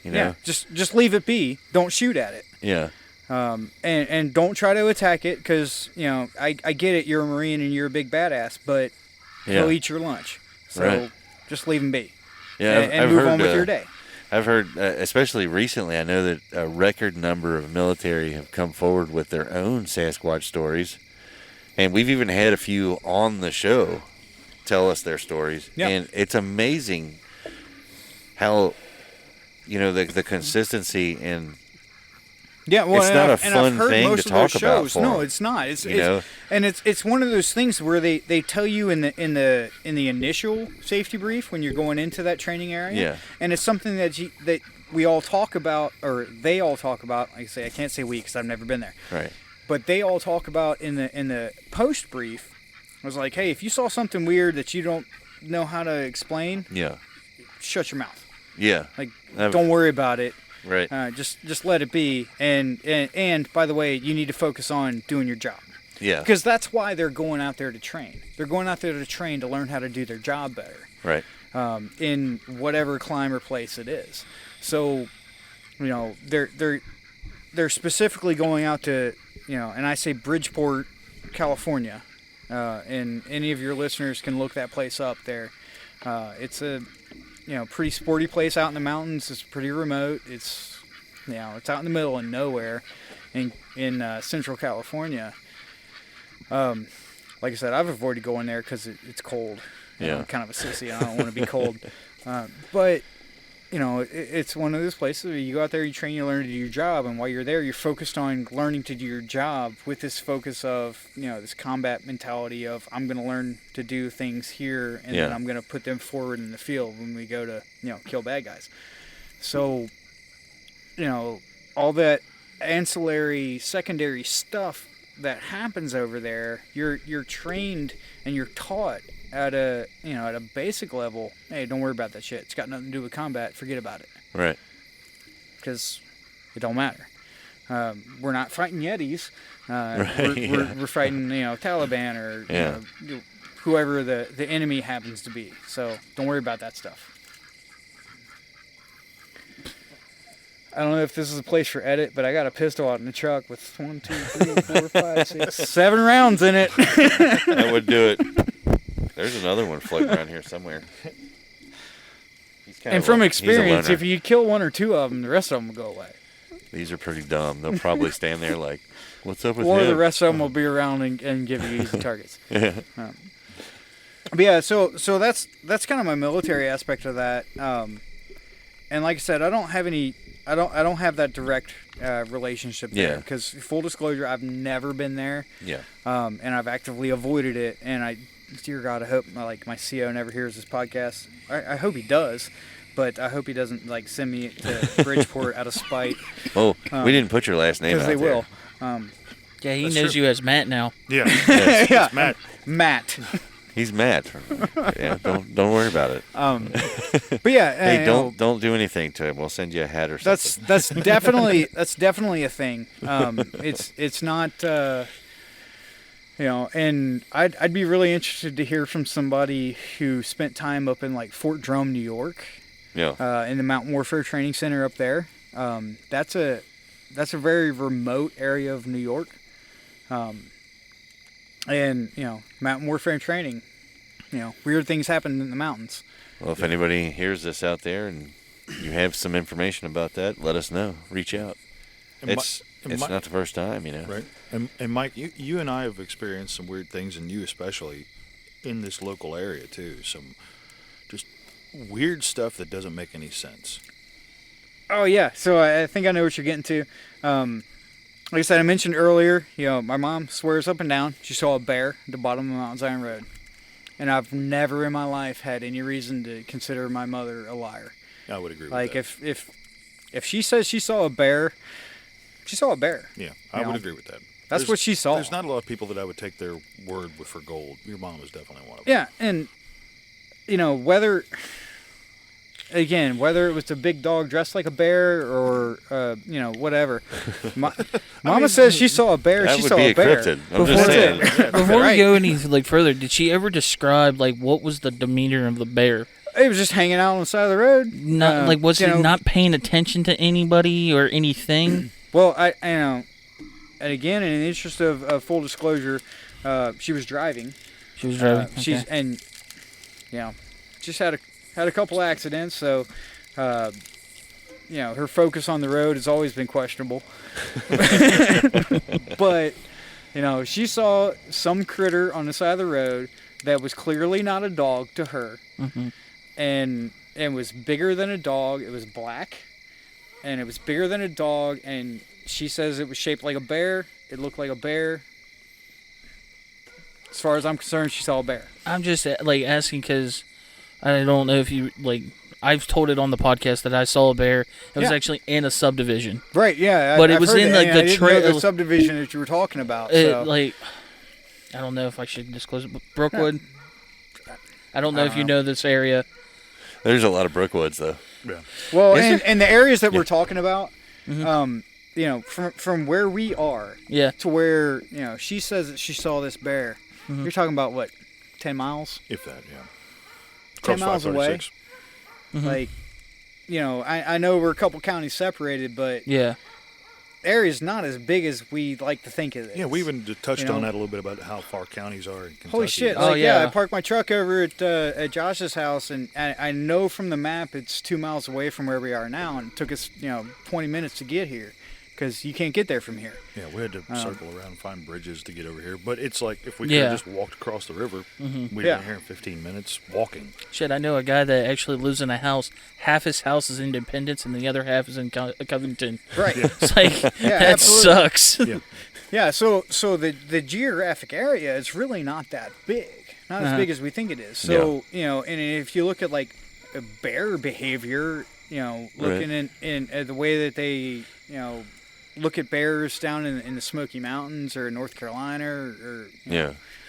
Yeah, just leave it be. Don't shoot at it. Yeah. And don't try to attack it because, I get it. You're a Marine and you're a big badass, but he'll eat your lunch. So just leave him be. Yeah, and I've move heard, on with your day. I've heard, especially recently, I know that a record number of military have come forward with their own Sasquatch stories. And we've even had a few on the show tell us their stories. Yeah. And it's amazing how, the consistency and yeah, well, it's not a I've fun heard thing most to of those talk about shows. for No, them, it's not. It's one of those things where they tell you in the initial safety brief when you're going into that training area. Yeah. And it's something that we all talk about, or they all talk about. Like I say, I can't say we because I've never been there. Right. But they all talk about in the post brief. I was like, hey, if you saw something weird that you don't know how to explain, shut your mouth. Yeah. Like, don't worry about it. Right. Just let it be. And by the way, you need to focus on doing your job. Yeah. Because that's why they're going out there to train. They're going out there to train to learn how to do their job better. Right. In whatever climb or place it is. So, they're specifically going out to, and I say Bridgeport, California, and any of your listeners can look that place up there. It's a, pretty sporty place out in the mountains. It's pretty remote. It's, it's out in the middle of nowhere in Central California. Like I said, I've avoided going there because it's cold. I'm kind of a sissy. I don't want to be cold. But, it's one of those places where you go out there, you train, you learn to do your job. And while you're there, you're focused on learning to do your job with this focus of, this combat mentality of I'm going to learn to do things here and then I'm going to put them forward in the field when we go to, kill bad guys. So, all that ancillary, secondary stuff that happens over there, you're trained and you're taught at a basic level. Hey, don't worry about that shit. It's got nothing to do with combat. Forget about it. Right. Because it don't matter. We're not fighting Yetis. Right, we're fighting Taliban or whoever the enemy happens to be. So don't worry about that stuff. I don't know if this is a place for edit, but I got a pistol out in the truck with 1, 2, 3, 4, 5, 6, 7 rounds in it. That would do it. There's another one floating around here somewhere. And from experience, if you kill 1 or 2 of them, the rest of them will go away. These are pretty dumb. They'll probably stand there like, what's up with him? Or the rest of them will be around and give you easy targets. Yeah. But yeah, so that's kind of my military aspect of that. And like I said, I don't have that direct relationship there because full disclosure, I've never been there. Yeah. And I've actively avoided it. And dear God, I hope my CO never hears this podcast. I hope he does, but I hope he doesn't send me to Bridgeport out of spite. Oh, we didn't put your last name out there. Because they will. Yeah, he knows you as Matt now. Yeah. Yeah. Matt. Matt. He's Matt. Yeah, don't worry about it. But yeah, hey, don't do anything to him. We'll send you a hat or something. That's definitely a thing. It's not and I'd be really interested to hear from somebody who spent time up in Fort Drum, New York. Yeah. In the Mountain Warfare Training Center up there. That's a very remote area of New York. And, mountain warfare training, weird things happen in the mountains. Well, if anybody hears this out there and you have some information about that, let us know. Reach out. It's not the first time, Right. And Mike, you and I have experienced some weird things, and you especially, in this local area, too. Some just weird stuff that doesn't make any sense. Oh, yeah. So I think I know what you're getting to. Like I said, I mentioned earlier, my mom swears up and down she saw a bear at the bottom of Mount Zion Road. And I've never in my life had any reason to consider my mother a liar. I would agree with that. If she says she saw a bear, she saw a bear. Yeah, I would agree with that. That's what she saw. There's not a lot of people that I would take their word for gold. Your mom is definitely one of them. Yeah, and, whether it was a big dog dressed like a bear or, whatever. Mama says she saw a bear. She saw a bear. I'm just saying. Before we go any further, did she ever describe what was the demeanor of the bear? It was just hanging out on the side of the road. Not was he not paying attention to anybody or anything? Well, and again, in the interest of full disclosure, she was driving. She was driving. Okay. Just had a couple accidents, so her focus on the road has always been questionable. But she saw some critter on the side of the road that was clearly not a dog to her, and was bigger than a dog. It was black, and it was bigger than a dog. And she says it was shaped like a bear. It looked like a bear. As far as I'm concerned, she saw a bear. I'm just asking because I don't know if you I've told it on the podcast that I saw a bear. It was actually in a subdivision. Right, yeah. But it was in the trail. The subdivision that you were talking about. I don't know if I should disclose it, but Brookwood. I don't know if you know this area. There's a lot of Brookwoods, though. Yeah. Well, and the areas that we're talking about, from where we are to where, she says that she saw this bear. Mm-hmm. You're talking about what, 10 miles? If that, yeah. 10 miles away. Mm-hmm. Like, I know we're a couple counties separated, but Yeah. the area's not as big as we like to think it is. Yeah, we even touched on that a little bit about how far counties are in Kentucky. Holy shit! Oh, yeah. I parked my truck over at Josh's house, and I know from the map it's 2 miles away from where we are now, and it took us 20 minutes to get here, because you can't get there from here. Yeah, we had to circle around and find bridges to get over here. But it's like if we could have just walked across the river, we'd been here in 15 minutes walking. Shit, I know a guy that actually lives in a house. Half his house is Independence, and the other half is in Covington. Right. It's like, that absolutely. sucks. Yeah. Yeah, so the geographic area is really not that big. Not as big as we think it is. So, and if you look at like bear behavior, looking in at the way that they, look at bears down in the Smoky Mountains or North Carolina or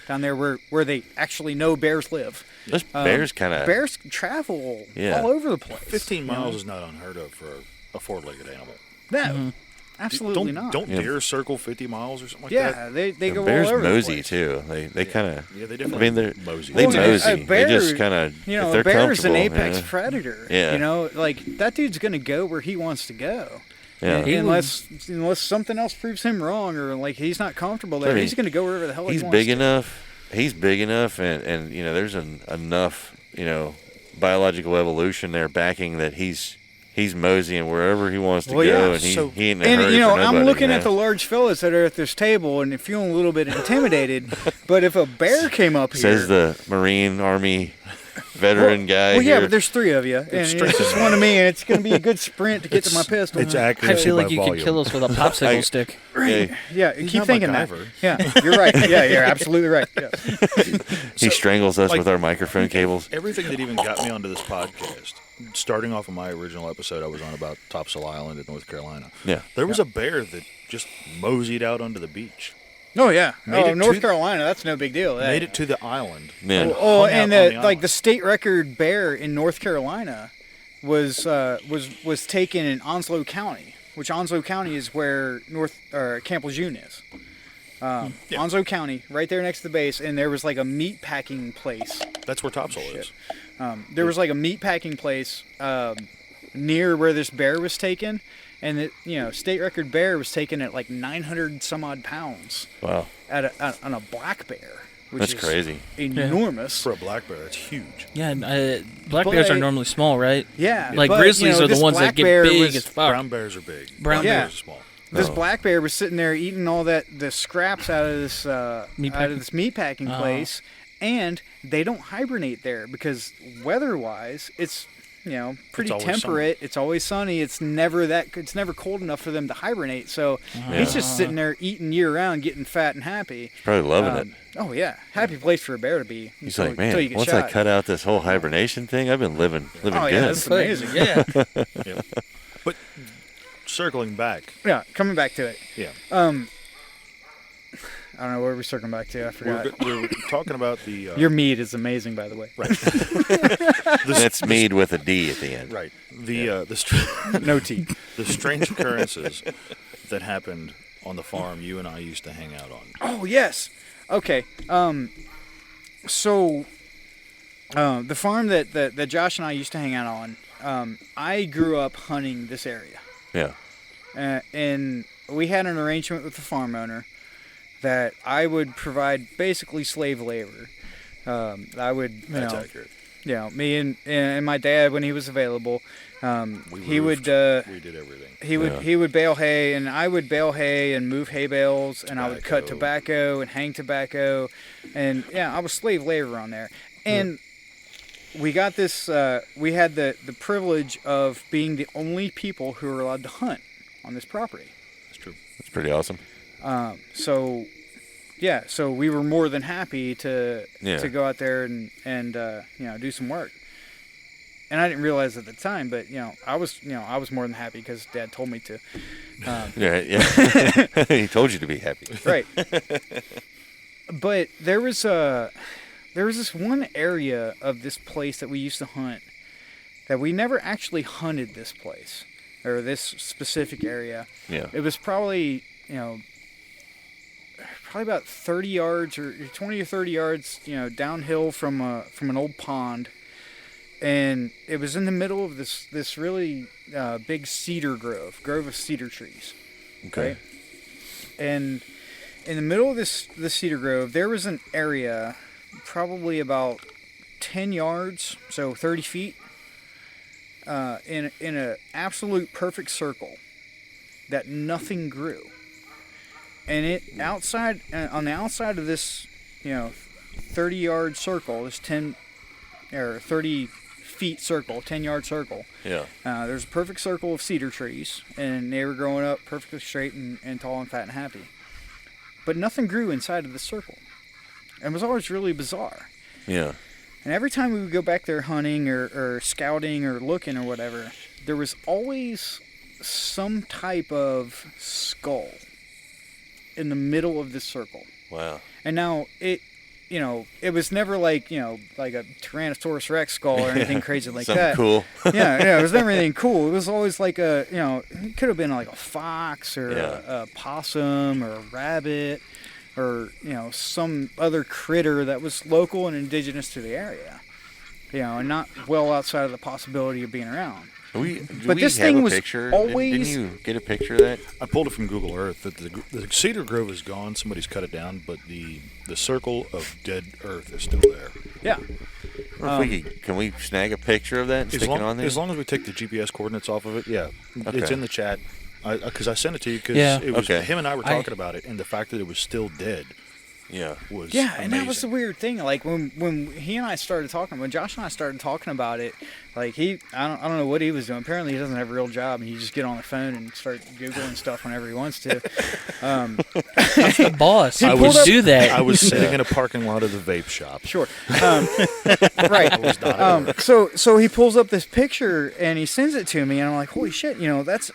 down there where they actually know bears live. Those bears bears travel all over the place. 15 miles is not unheard of for a four-legged animal. No, absolutely not. Don't deer circle 50 miles or something like Yeah, that? they go bears all over mosey the place. too. They kind of. Yeah, they definitely. I mean, they're mosey. They Well, mosey. a bear, they just kind of. If they're a bear's an comfortable, apex predator. Yeah. Like that dude's gonna go where he wants to go. Yeah. Unless something else proves him wrong, or like he's not comfortable there, he's gonna go wherever the hell he wants. He's big enough, and there's enough biological evolution there backing that he's moseying wherever he wants to go, and he ain't in a hurry for nobody. I'm looking at the large fellas that are at this table and feeling a little bit intimidated. But if a bear came up here, says the Marine Army veteran guy. Well, yeah, here. but there's three of you, and it's just one of me, and it's going to be a good sprint to get to my pistol. It's I accuracy feel like by you volume. could kill us with a popsicle stick. Right. Yeah, He's keep not thinking that. MacGyver. Yeah, you're right. Yeah, you're absolutely right. Yeah. He strangles us like, with our microphone cables. Everything that even got me onto this podcast, starting off of my original episode I was on about Topsail Island in North Carolina. Yeah. There was a bear that just moseyed out onto the beach. Oh yeah. Made it North to- Carolina, that's no big deal. Made it to the island. Yeah. Oh, hung and out on the like island. the state record bear in North Carolina was taken in Onslow County, which Onslow County is where Camp Lejeune is. Onslow County, right there next to the base, and there was like a meat packing place. That's where Topsail is. There was like a meat packing place near where this bear was taken, and the state record bear was taken at like 900 some odd pounds. Wow. On a black bear, which That's is crazy. enormous. For a black bear, it's huge. Yeah, black bears are normally small, right? Yeah, Like but, grizzlies are the this ones that black get bear big was- as fuck. Brown bears are big. Brown Yeah. bears are small. This Oh. black bear was sitting there eating all the scraps out of this meat packing place, and they don't hibernate there because weather-wise, it's pretty always temperate. It's always sunny. It's never cold enough for them to hibernate. So he's just sitting there eating year round, getting fat and happy. Probably loving it. Oh yeah, happy place for a bear to be. He's until- like, man, until you get once shot. I cut out this whole hibernation thing, I've been living Oh good. yeah, that's amazing. Yeah, Yeah. But circling back, yeah. Coming back to it. yeah, I don't know where we're circling back to. I forgot. we're talking about the Your meat is amazing, by the way. right, That's mead with a D at the end. right, the No tea. the strange occurrences that happened on the farm you and I used to hang out on. Oh yes. Okay. So the farm that Josh and I used to hang out on, I grew up hunting this area, Yeah. and we had an arrangement with the farm owner that I would provide basically slave labor. I would, That's accurate. me and my dad when he was available. He would. We did everything. He would bale hay, and I would bale hay and move hay bales, and I would cut tobacco and hang tobacco, and I was slave labor on there. And we got this. We had the privilege of being the only people who were allowed to hunt on this property. That's true. That's pretty awesome. So we were more than happy to go out there and do some work. And I didn't realize at the time, but I was more than happy because Dad told me to. Yeah. He told you to be happy. Right. But there was this one area of this place that we used to hunt that we never actually hunted this place. or this specific area. Yeah. It was probably, probably about 30 yards or 20 or 30 yards, downhill from an old pond. And it was in the middle of this really big cedar grove of cedar trees. Okay. Right? And in the middle of this cedar grove, there was an area probably about 10 yards, so 30 feet, in an absolute perfect circle that nothing grew. And it on the outside of this, 30-yard circle, this 30 feet circle, 10-yard circle. Yeah. There's a perfect circle of cedar trees, and they were growing up perfectly straight and tall and fat and happy. But nothing grew inside of the circle. It was always really bizarre. Yeah. And every time we would go back there hunting or scouting or looking or whatever, there was always some type of skull in the middle of this circle. Wow. And now it was never like a Tyrannosaurus Rex skull or anything crazy like that. Cool. Yeah, it was never anything cool. It was always like it could have been like a fox or a possum or a rabbit or, some other critter that was local and indigenous to the area, and not well outside of the possibility of being around. This thing was picture? Always. Didn't you get a picture of that? I pulled it from Google Earth. The cedar grove is gone. Somebody's cut it down, but the circle of dead earth is still there. Yeah. Can we snag a picture of that and stick it on there? As long as we take the GPS coordinates off of it, yeah. Okay. It's in the chat. Because I sent it to you because it was him and I were talking about it, and the fact that it was still dead. Yeah. Was yeah, amazing. and that was the weird thing. Like when he and I started talking, when Josh and I started talking about it, like I don't know what he was doing. Apparently he doesn't have a real job, and he just get on the phone and start Googling stuff whenever he wants to. That's the boss. I would do that. I was sitting in a parking lot of the vape shop. Sure. Right. I was not at work. So he pulls up this picture and he sends it to me, and I'm like, holy shit, that's.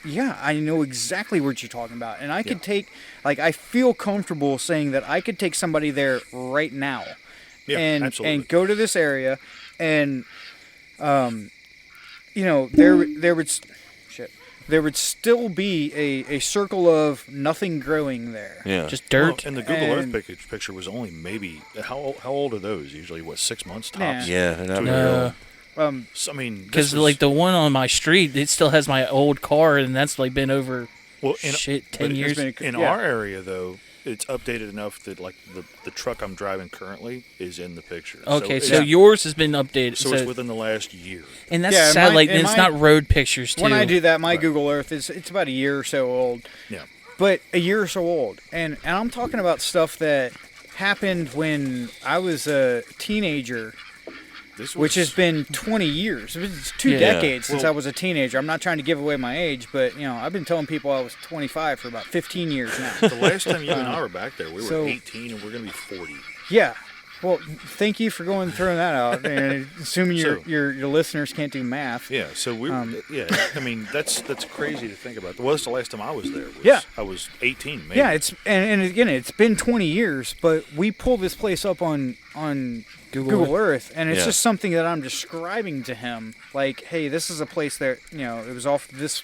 Yeah, I know exactly what you're talking about. And I could take, I feel comfortable saying that I could take somebody there right now and go to this area and, there would still be a circle of nothing growing there. Yeah. Just dirt. Well, and the Google Earth picture was only maybe, how old are those? Usually, 6 months tops? Yeah. So, I mean, because the one on my street, it still has my old car, and that's been over 10 years. In our area, though, it's updated enough that the truck I'm driving currently is in the picture. Okay, so yours has been updated. So it's within the last year. And that's sad. It's not road pictures too. When I do that, my Google Earth it's about a year or so old. Yeah. But a year or so old, and I'm talking about stuff that happened when I was a teenager. Which has been 20 years. It's 2 decades since I was a teenager. I'm not trying to give away my age, but I've been telling people I was 25 for about 15 years now. The last time you and I were back there, we were 18 and we're going to be 40. Yeah. Well, thank you for throwing that out, and assuming your listeners can't do math. Yeah. So we. I mean, that's crazy to think about. What's the last time I was there? I was 18. Maybe. Yeah. And again, it's been 20 years, but we pulled this place up on Google Earth, and it's just something that I'm describing to him. Like, hey, this is a place that it was off this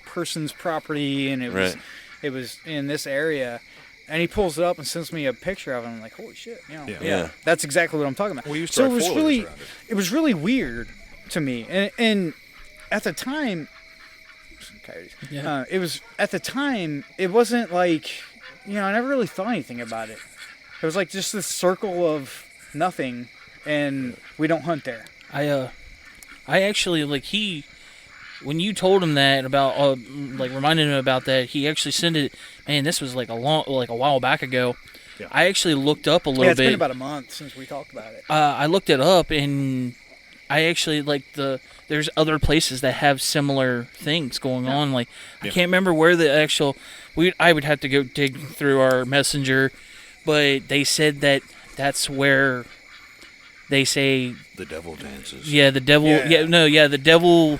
person's property, and it was in this area. And he pulls it up and sends me a picture of it. And I'm like, holy shit, that's exactly what I'm talking about. We used to have it was really weird to me. And at the time, it wasn't like, I never really thought anything about it. It was like just this circle of nothing, and we don't hunt there. I actually, when you told him that about, reminded him about that, he actually sent it. Man, this was a while back ago. Yeah. I actually looked up a little bit. It's been about a month since we talked about it. I looked it up, and I actually there's other places that have similar things going on. I can't remember where the actual. I would have to go dig through our messenger, but they said that's where they say the devil dances. Yeah, the devil. The devil.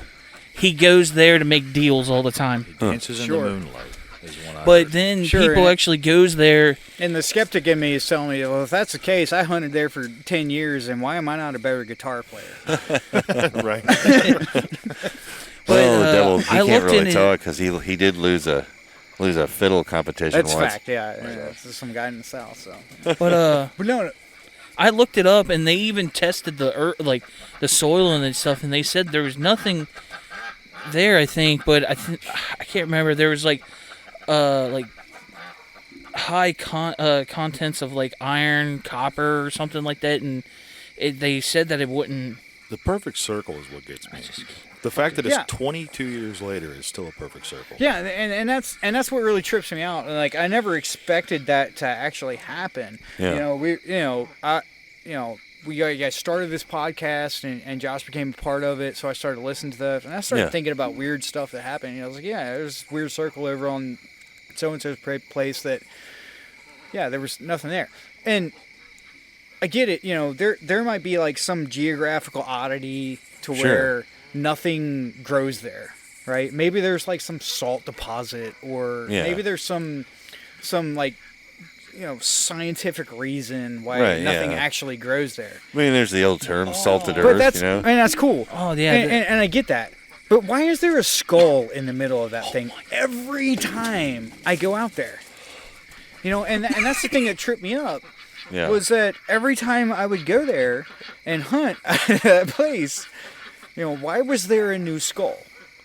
He goes there to make deals all the time. He dances in the moonlight. But then people actually goes there. And the skeptic in me is telling me, well, if that's the case, I hunted there for 10 years, and why am I not a better guitar player? Right. Well, the devil, he I can't looked really into- talk because he did lose a fiddle competition That's once. fact. Yeah, this is some guy in the south. So, But but no, I looked it up, and they even tested the earth, like the soil and stuff, and they said there was nothing there. I think, but I can't remember. There was like high contents of like iron, copper, or something like that, and they said that it wouldn't. The perfect circle is what gets me. The fact that it's 22 years later is still a perfect circle. yeah, and that's what really trips me out. Like, I never expected that to actually happen. Yeah. We guys started this podcast, and Josh became a part of it, so I started listening to that, and I started thinking about weird stuff that happened. I was like, there's this weird circle over on so-and-so's place that, there was nothing there. And I get it, there might be like some geographical oddity to where nothing grows there, right? Maybe there's like some salt deposit, or maybe there's some like, scientific reason why nothing actually grows there. I mean, there's the old term, salted But earth, that's, that's cool. Oh yeah, And I get that. But why is there a skull in the middle of that thing every time I go out there? And that's the thing that tripped me up. Yeah. Was that every time I would go there and hunt at that place, why was there a new skull?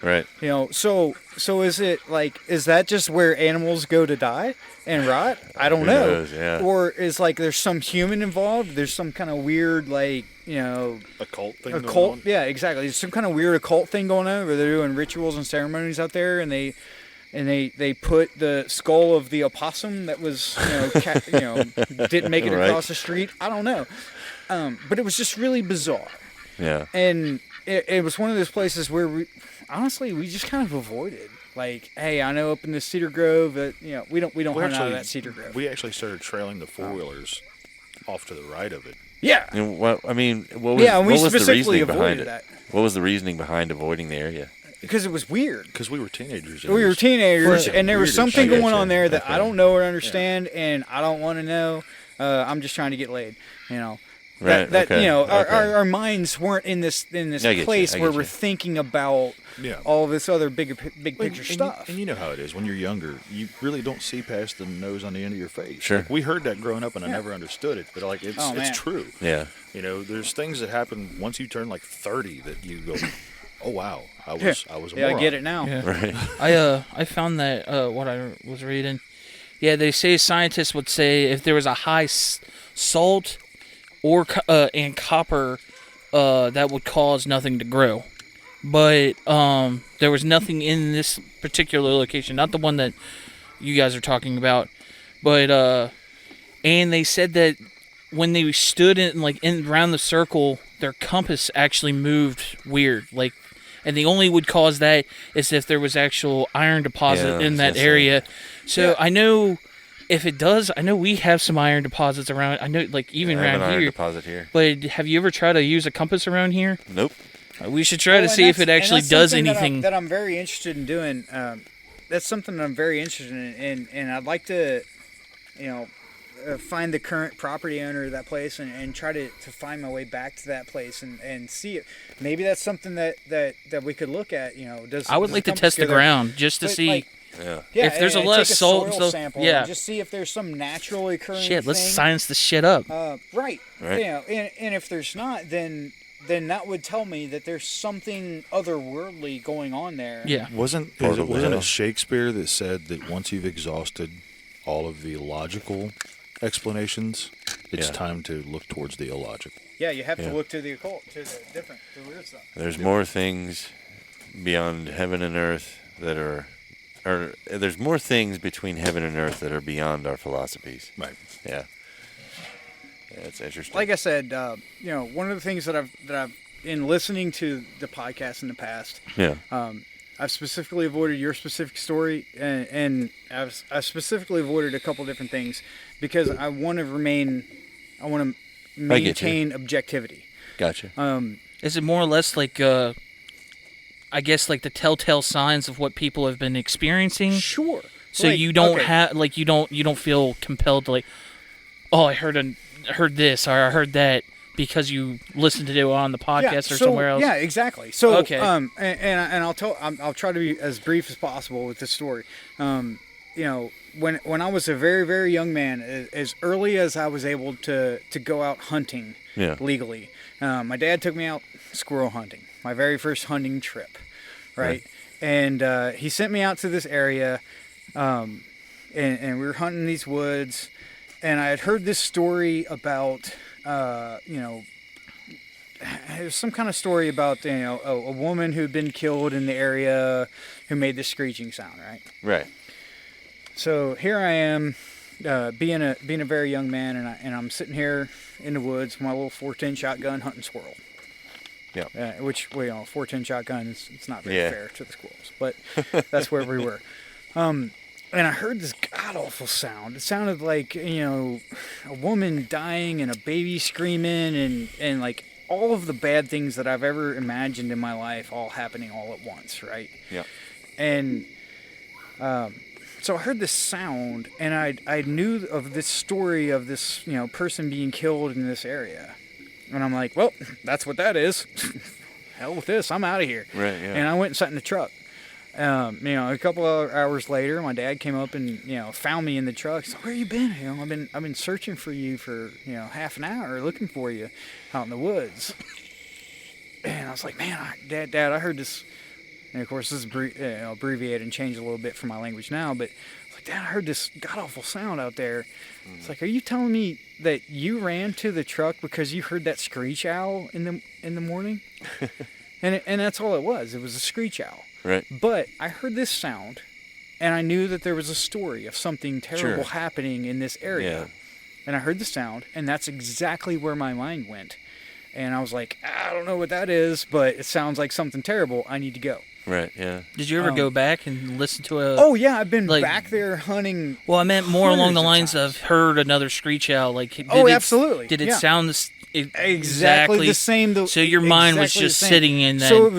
Right. So is it like, is that just where animals go to die and rot? I don't Who know. knows, yeah. Or is like there's some human involved? There's some kind of weird Occult thing going occult. on? Yeah, exactly. There's some kind of weird occult thing going on where they're doing rituals and ceremonies out there, and they put the skull of the opossum that was didn't make it Right. across the street. I don't know, but it was just really bizarre. Yeah. And it was one of those places where we just kind of avoided. Like, hey, I know up in the Cedar Grove that we don't hunt out of that Cedar Grove. We actually started trailing the 4-wheelers off to the right of it. Yeah. And what was and we what was the specifically reasoning behind avoided it? that What was the reasoning behind avoiding the area? because it was weird. Because we were teenagers. We were teenagers, Right. and there was Weird something as shit. going on there that Okay. I don't know or understand, and I don't want to know. I'm just trying to get laid, Right, That okay, our okay. minds weren't in this I get you, place I where get we're you. thinking about Yeah. all this other big picture And stuff. you know how it is. When you're younger, you really don't see past the nose on the end of your face. Sure. Like, we heard that growing up, and I never understood it. But like, Oh, man. it's true. Yeah. There's things that happen once you turn like 30 that you go, oh wow, I was a yeah, I moron. get it now. Yeah. Right. I found that what I was reading. Yeah, they say scientists would say if there was a high salt or and copper, that would cause nothing to grow. But there was nothing in this particular location, not the one that you guys are talking about. But and they said that when they stood in around the circle, their compass actually moved weird, and the only would cause that is if there was actual iron deposit in that area. So I know if it does, I know we have some iron deposits around. I know, even I have an around iron here. deposit here. But have you ever tried to use a compass around here? Nope. We should try to see if it actually does anything. That I'm very interested in doing. That's something that I'm very interested in, and I'd like to, find the current property owner of that place and try to find my way back to that place and see it. Maybe that's something that we could look at. I would like to test the ground just to see. Yeah. If there's a and lot of take salt and soil stuff, sample yeah. and just see if there's some naturally occurring Shit, let's thing. science this shit up. Right. Right. And if there's not, then that would tell me that there's something otherworldly going on there. Yeah. Wasn't Portable it hell. Shakespeare that said that once you've exhausted all of the logical explanations, it's Yeah. time to look towards the illogical? Yeah, you have Yeah. to look to the occult, to the weird stuff. There's more things beyond heaven and earth that are, or there's more things between heaven and earth that are beyond our philosophies. Right. Yeah. Yeah, it's interesting. Like I said, one of the things that I've in listening to the podcast in the past, yeah. I've specifically avoided your specific story, and I've specifically avoided a couple different things because I want to maintain objectivity. Gotcha. Is it more or less I guess the telltale signs of what people have been experiencing? Sure. So you don't have you don't feel compelled to oh, I heard this or I heard that because you listened to it on the podcast or so, somewhere else? Yeah, exactly. So, okay. And I'll try to be as brief as possible with this story. You know, when I was a very, very young man, as early as I was able to go out hunting legally, my dad took me out squirrel hunting, my very first hunting trip, right? And he sent me out to this area, and we were hunting these woods, and I had heard this story about, you know, it was some kind of story about, you know, a woman who had been killed in the area who made this screeching sound, right? Right. So here I am, being a very young man, and I'm sitting here in the woods with my little 410 shotgun hunting squirrel. Yeah. Which, well, you know, 410 shotgun, it's not very fair to the squirrels, but that's where we were. And I heard this god-awful sound. It sounded like, you know, a woman dying and a baby screaming and like all of the bad things that I've ever imagined in my life all happening all at once, right? Yeah. And so I heard this sound, and I knew of this story of this, you know, person being killed in this area. And I'm like, well, that's what that is. Hell with this. I'm out of here. Right, yeah. And I went and sat in the truck. You know, a couple of hours later, my dad came up and, you know, found me in the truck. He's like, where you been? You know, I've been searching for you for, you know, half an hour, looking for you out in the woods. And I was like, man, Dad, I heard this. And of course, this is abbreviated and changed a little bit from my language now. But I was like, Dad, I heard this god awful sound out there. It's like, are you telling me that you ran to the truck because you heard that screech owl in the morning? and that's all it was. It was a screech owl. Right. But I heard this sound, and I knew that there was a story of something terrible happening in this area. Yeah. And I heard the sound, and that's exactly where my mind went. And I was like, I don't know what that is, but it sounds like something terrible. I need to go. Right, yeah. Did you ever go back and listen to a... Oh, yeah, I've been back there hunting. Well, I meant more along the lines of heard another screach owl. Like, absolutely. Did it sound exactly the same? So your mind was just sitting in that... So it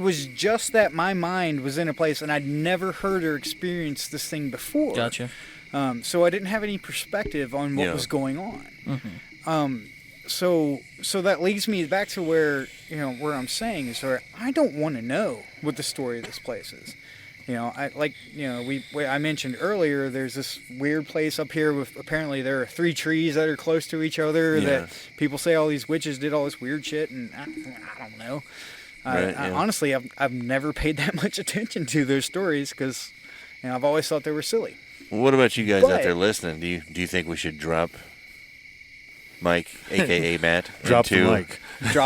was just that my mind was in a place, and I'd never heard or experienced this thing before. Gotcha. So I didn't have any perspective on what was going on. Mm-hmm. So that leads me back to where I'm saying is where I don't want to know what the story of this place is. You know, I mentioned earlier, there's this weird place up here with apparently there are 3 trees that are close to each other that people say all these witches did all this weird shit, and I don't know. Honestly, I've never paid that much attention to those stories because I've always thought they were silly. Well, what about you guys out there listening? Do you think we should drop Mike, a.k.a. Matt, drop the mic.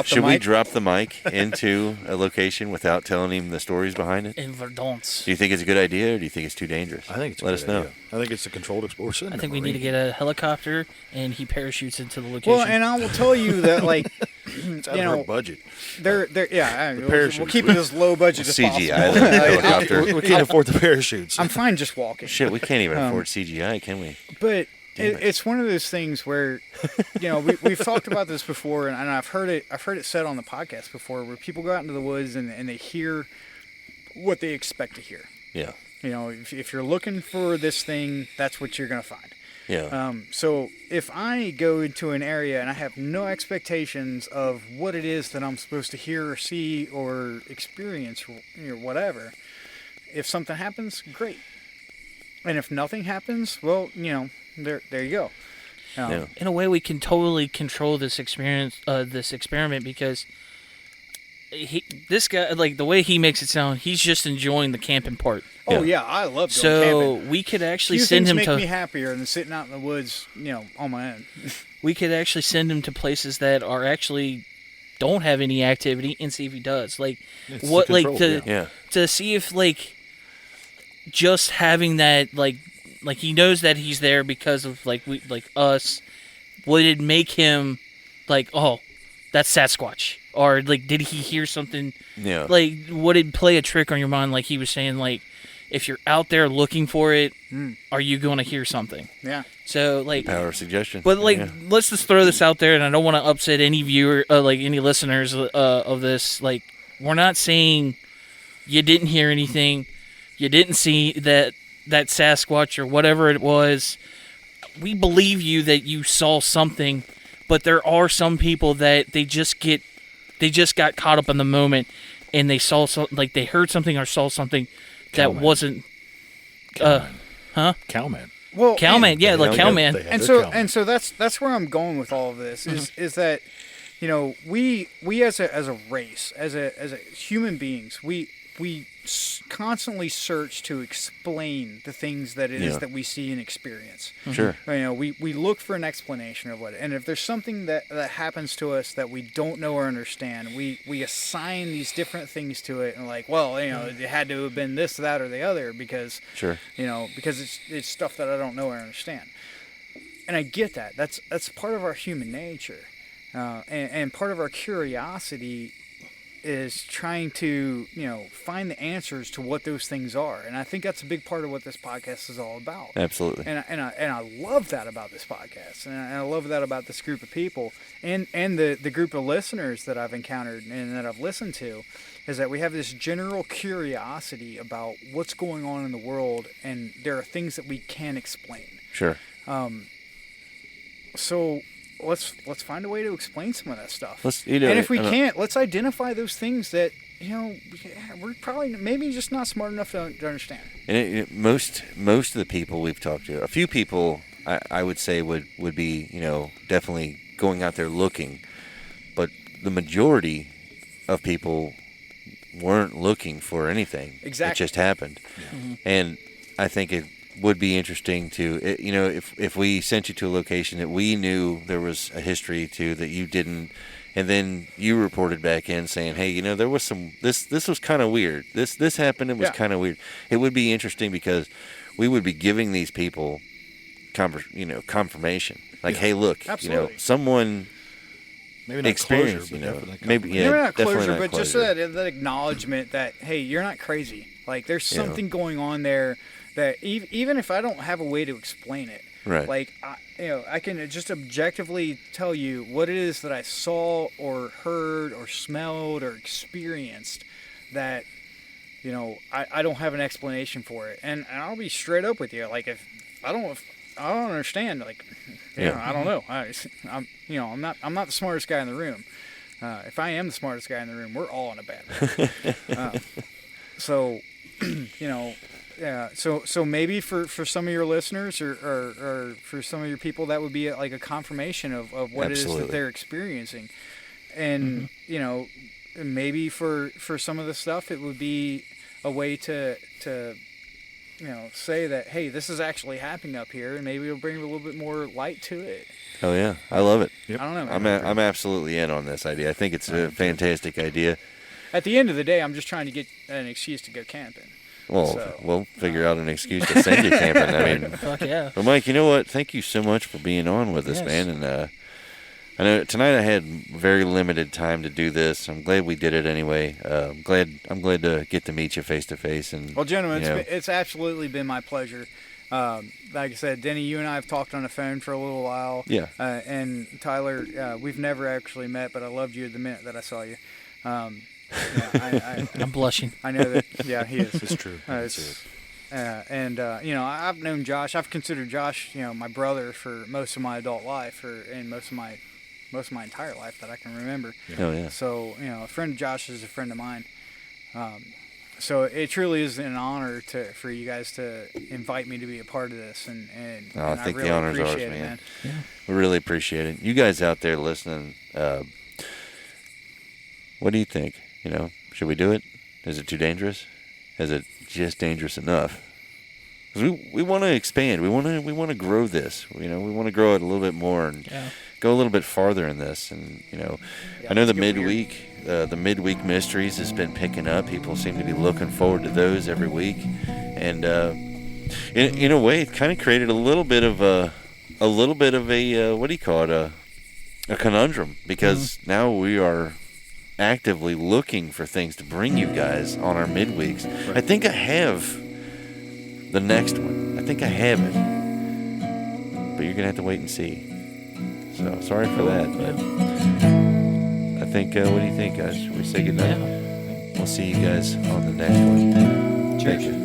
Should we drop the mic into a location without telling him the stories behind it? In Verdance. Do you think it's a good idea, or do you think it's too dangerous? I think it's a Let good us know. idea. I think it's a controlled explosion. I think we need to get a helicopter, and he parachutes into the location. Well, and I will tell you that, like, it's out of our budget. We'll keep it as low budget as CGI possible. helicopter. We can't afford the parachutes. I'm fine just walking. Shit, we can't even afford CGI, can we? But it's one of those things where, we've talked about this before, and I've heard it said on the podcast before, where people go out into the woods and they hear what they expect to hear. Yeah. If you're looking for this thing, that's what you're gonna find. Yeah. So if I go into an area and I have no expectations of what it is that I'm supposed to hear or see or experience or whatever, if something happens, great. And if nothing happens, well, there you go. In a way, we can totally control this experiment because this guy, like the way he makes it sound, he's just enjoying the camping part. Oh yeah, I love going camping. So we could actually few send things him make to me happier than sitting out in the woods, on my own. We could actually send him to places that are actually don't have any activity and see if he does. Like It's what, the like control, to see if like just having that like he knows that he's there because of like us. Would it make him like, oh, that's Sasquatch? Or like, did he hear something? Yeah. Like, would it play a trick on your mind? Like he was saying, like, if you're out there looking for it, are you going to hear something? Yeah. So like power of suggestion. But like, let's just throw this out there, and I don't want to upset any viewer, like any listeners of this. Like, we're not saying you didn't hear anything, you didn't see that Sasquatch or whatever it was. We believe you that you saw something, But there are some people that they just got caught up in the moment, and they saw like they heard something or saw something that Cowman. wasn't. Cowman. Well, Cowman, yeah, like Cowman. They have and their so cowman. and so that's where I'm going with all of this is that, you know, we as a race, as a human beings, we constantly search to explain the things that it is that we see and experience. Sure. You know, we look for an explanation of what, and if there's something that happens to us that we don't know or understand, we assign these different things to it, and like, well, you know, it had to have been this, that, or the other because, Sure. you know, because it's stuff that I don't know or understand. And I get that. That's part of our human nature, and part of our curiosity is trying to, you know, find the answers to what those things are. And I think that's a big part of what this podcast is all about. Absolutely. And I love that about this podcast, and I love that about this group of people, and the group of listeners that I've encountered and that I've listened to, is that we have this general curiosity about what's going on in the world, and there are things that we can't explain. Sure. So let's find a way to explain some of that stuff. You know, and if we can't, let's identify those things that, you know, we're probably maybe just not smart enough to understand. And most of the people we've talked to, a few people I would say would be, you know, definitely going out there looking, but the majority of people weren't looking for anything. Exactly. It just happened. And I think it would be interesting to, you know, if we sent you to a location that we knew there was a history to that you didn't, and then you reported back in saying, hey, you know, there was some, this was kind of weird. This happened, it was kind of weird. It would be interesting because we would be giving these people, confirmation. Like, hey, look, Absolutely. you know, someone Maybe not experienced, closure, you but know, definitely maybe, confirmation. Maybe not definitely closure, not but closure. just that acknowledgement that, hey, you're not crazy. Like, there's something going on there that even if I don't have a way to explain it, Right. like, I can just objectively tell you what it is that I saw or heard or smelled or experienced that, you know, I don't have an explanation for it. And I'll be straight up with you. Like, if I don't understand, like, you know, I don't know. I'm not the smartest guy in the room. If I am the smartest guy in the room, we're all in a bad mood. So, you know, so maybe for some of your listeners or for some of your people, that would be like a confirmation of what it is that they're experiencing. And, you know, maybe for some of the stuff, it would be a way to you know, say that, hey, this is actually happening up here, and maybe it'll bring a little bit more light to it. Oh yeah, I love it. Yep. I don't know, man. I'm absolutely in on this idea. I think it's a fantastic idea. At the end of the day, I'm just trying to get an excuse to go camping. Well, So- we'll figure out an excuse to send you camping. I mean, Fuck yeah. but Mike, you know what? Thank you so much for being on with us, Yes. man. And I know tonight I had very limited time to do this. I'm glad we did it anyway. I'm glad to get to meet you face to face. And Well, gentlemen, you know, it's absolutely been my pleasure. Like I said, Denny, you and I have talked on the phone for a little while. Yeah. And Tyler, we've never actually met, but I loved you the minute that I saw you. I'm blushing. I know that. Yeah, he is. It's true. You know, I've known Josh. I've considered Josh, you know, my brother for most of my adult life, and most of my entire life that I can remember. Oh yeah. So, you know, a friend of Josh is a friend of mine. So it truly is an honor for you guys to invite me to be a part of this, and I I think really the honor's ours, appreciate it, man. man. We really appreciate it. You guys out there listening, what do you think? You know, should we do it? Is it too dangerous? Is it just dangerous enough? 'Cause we want to expand. We want to grow this. You know, we want to grow it a little bit more and go a little bit farther in this. And you know, I know the midweek mysteries has been picking up. People seem to be looking forward to those every week, and in a way, it kind of created a little bit of a what do you call it, a conundrum, because now we are actively looking for things to bring you guys on our midweeks. I think I have the next one. I think I have it, but you're gonna have to wait and see. So sorry for that, but I think. What do you think, guys? Should we say goodnight? Yeah. We'll see you guys on the next one. Cheers.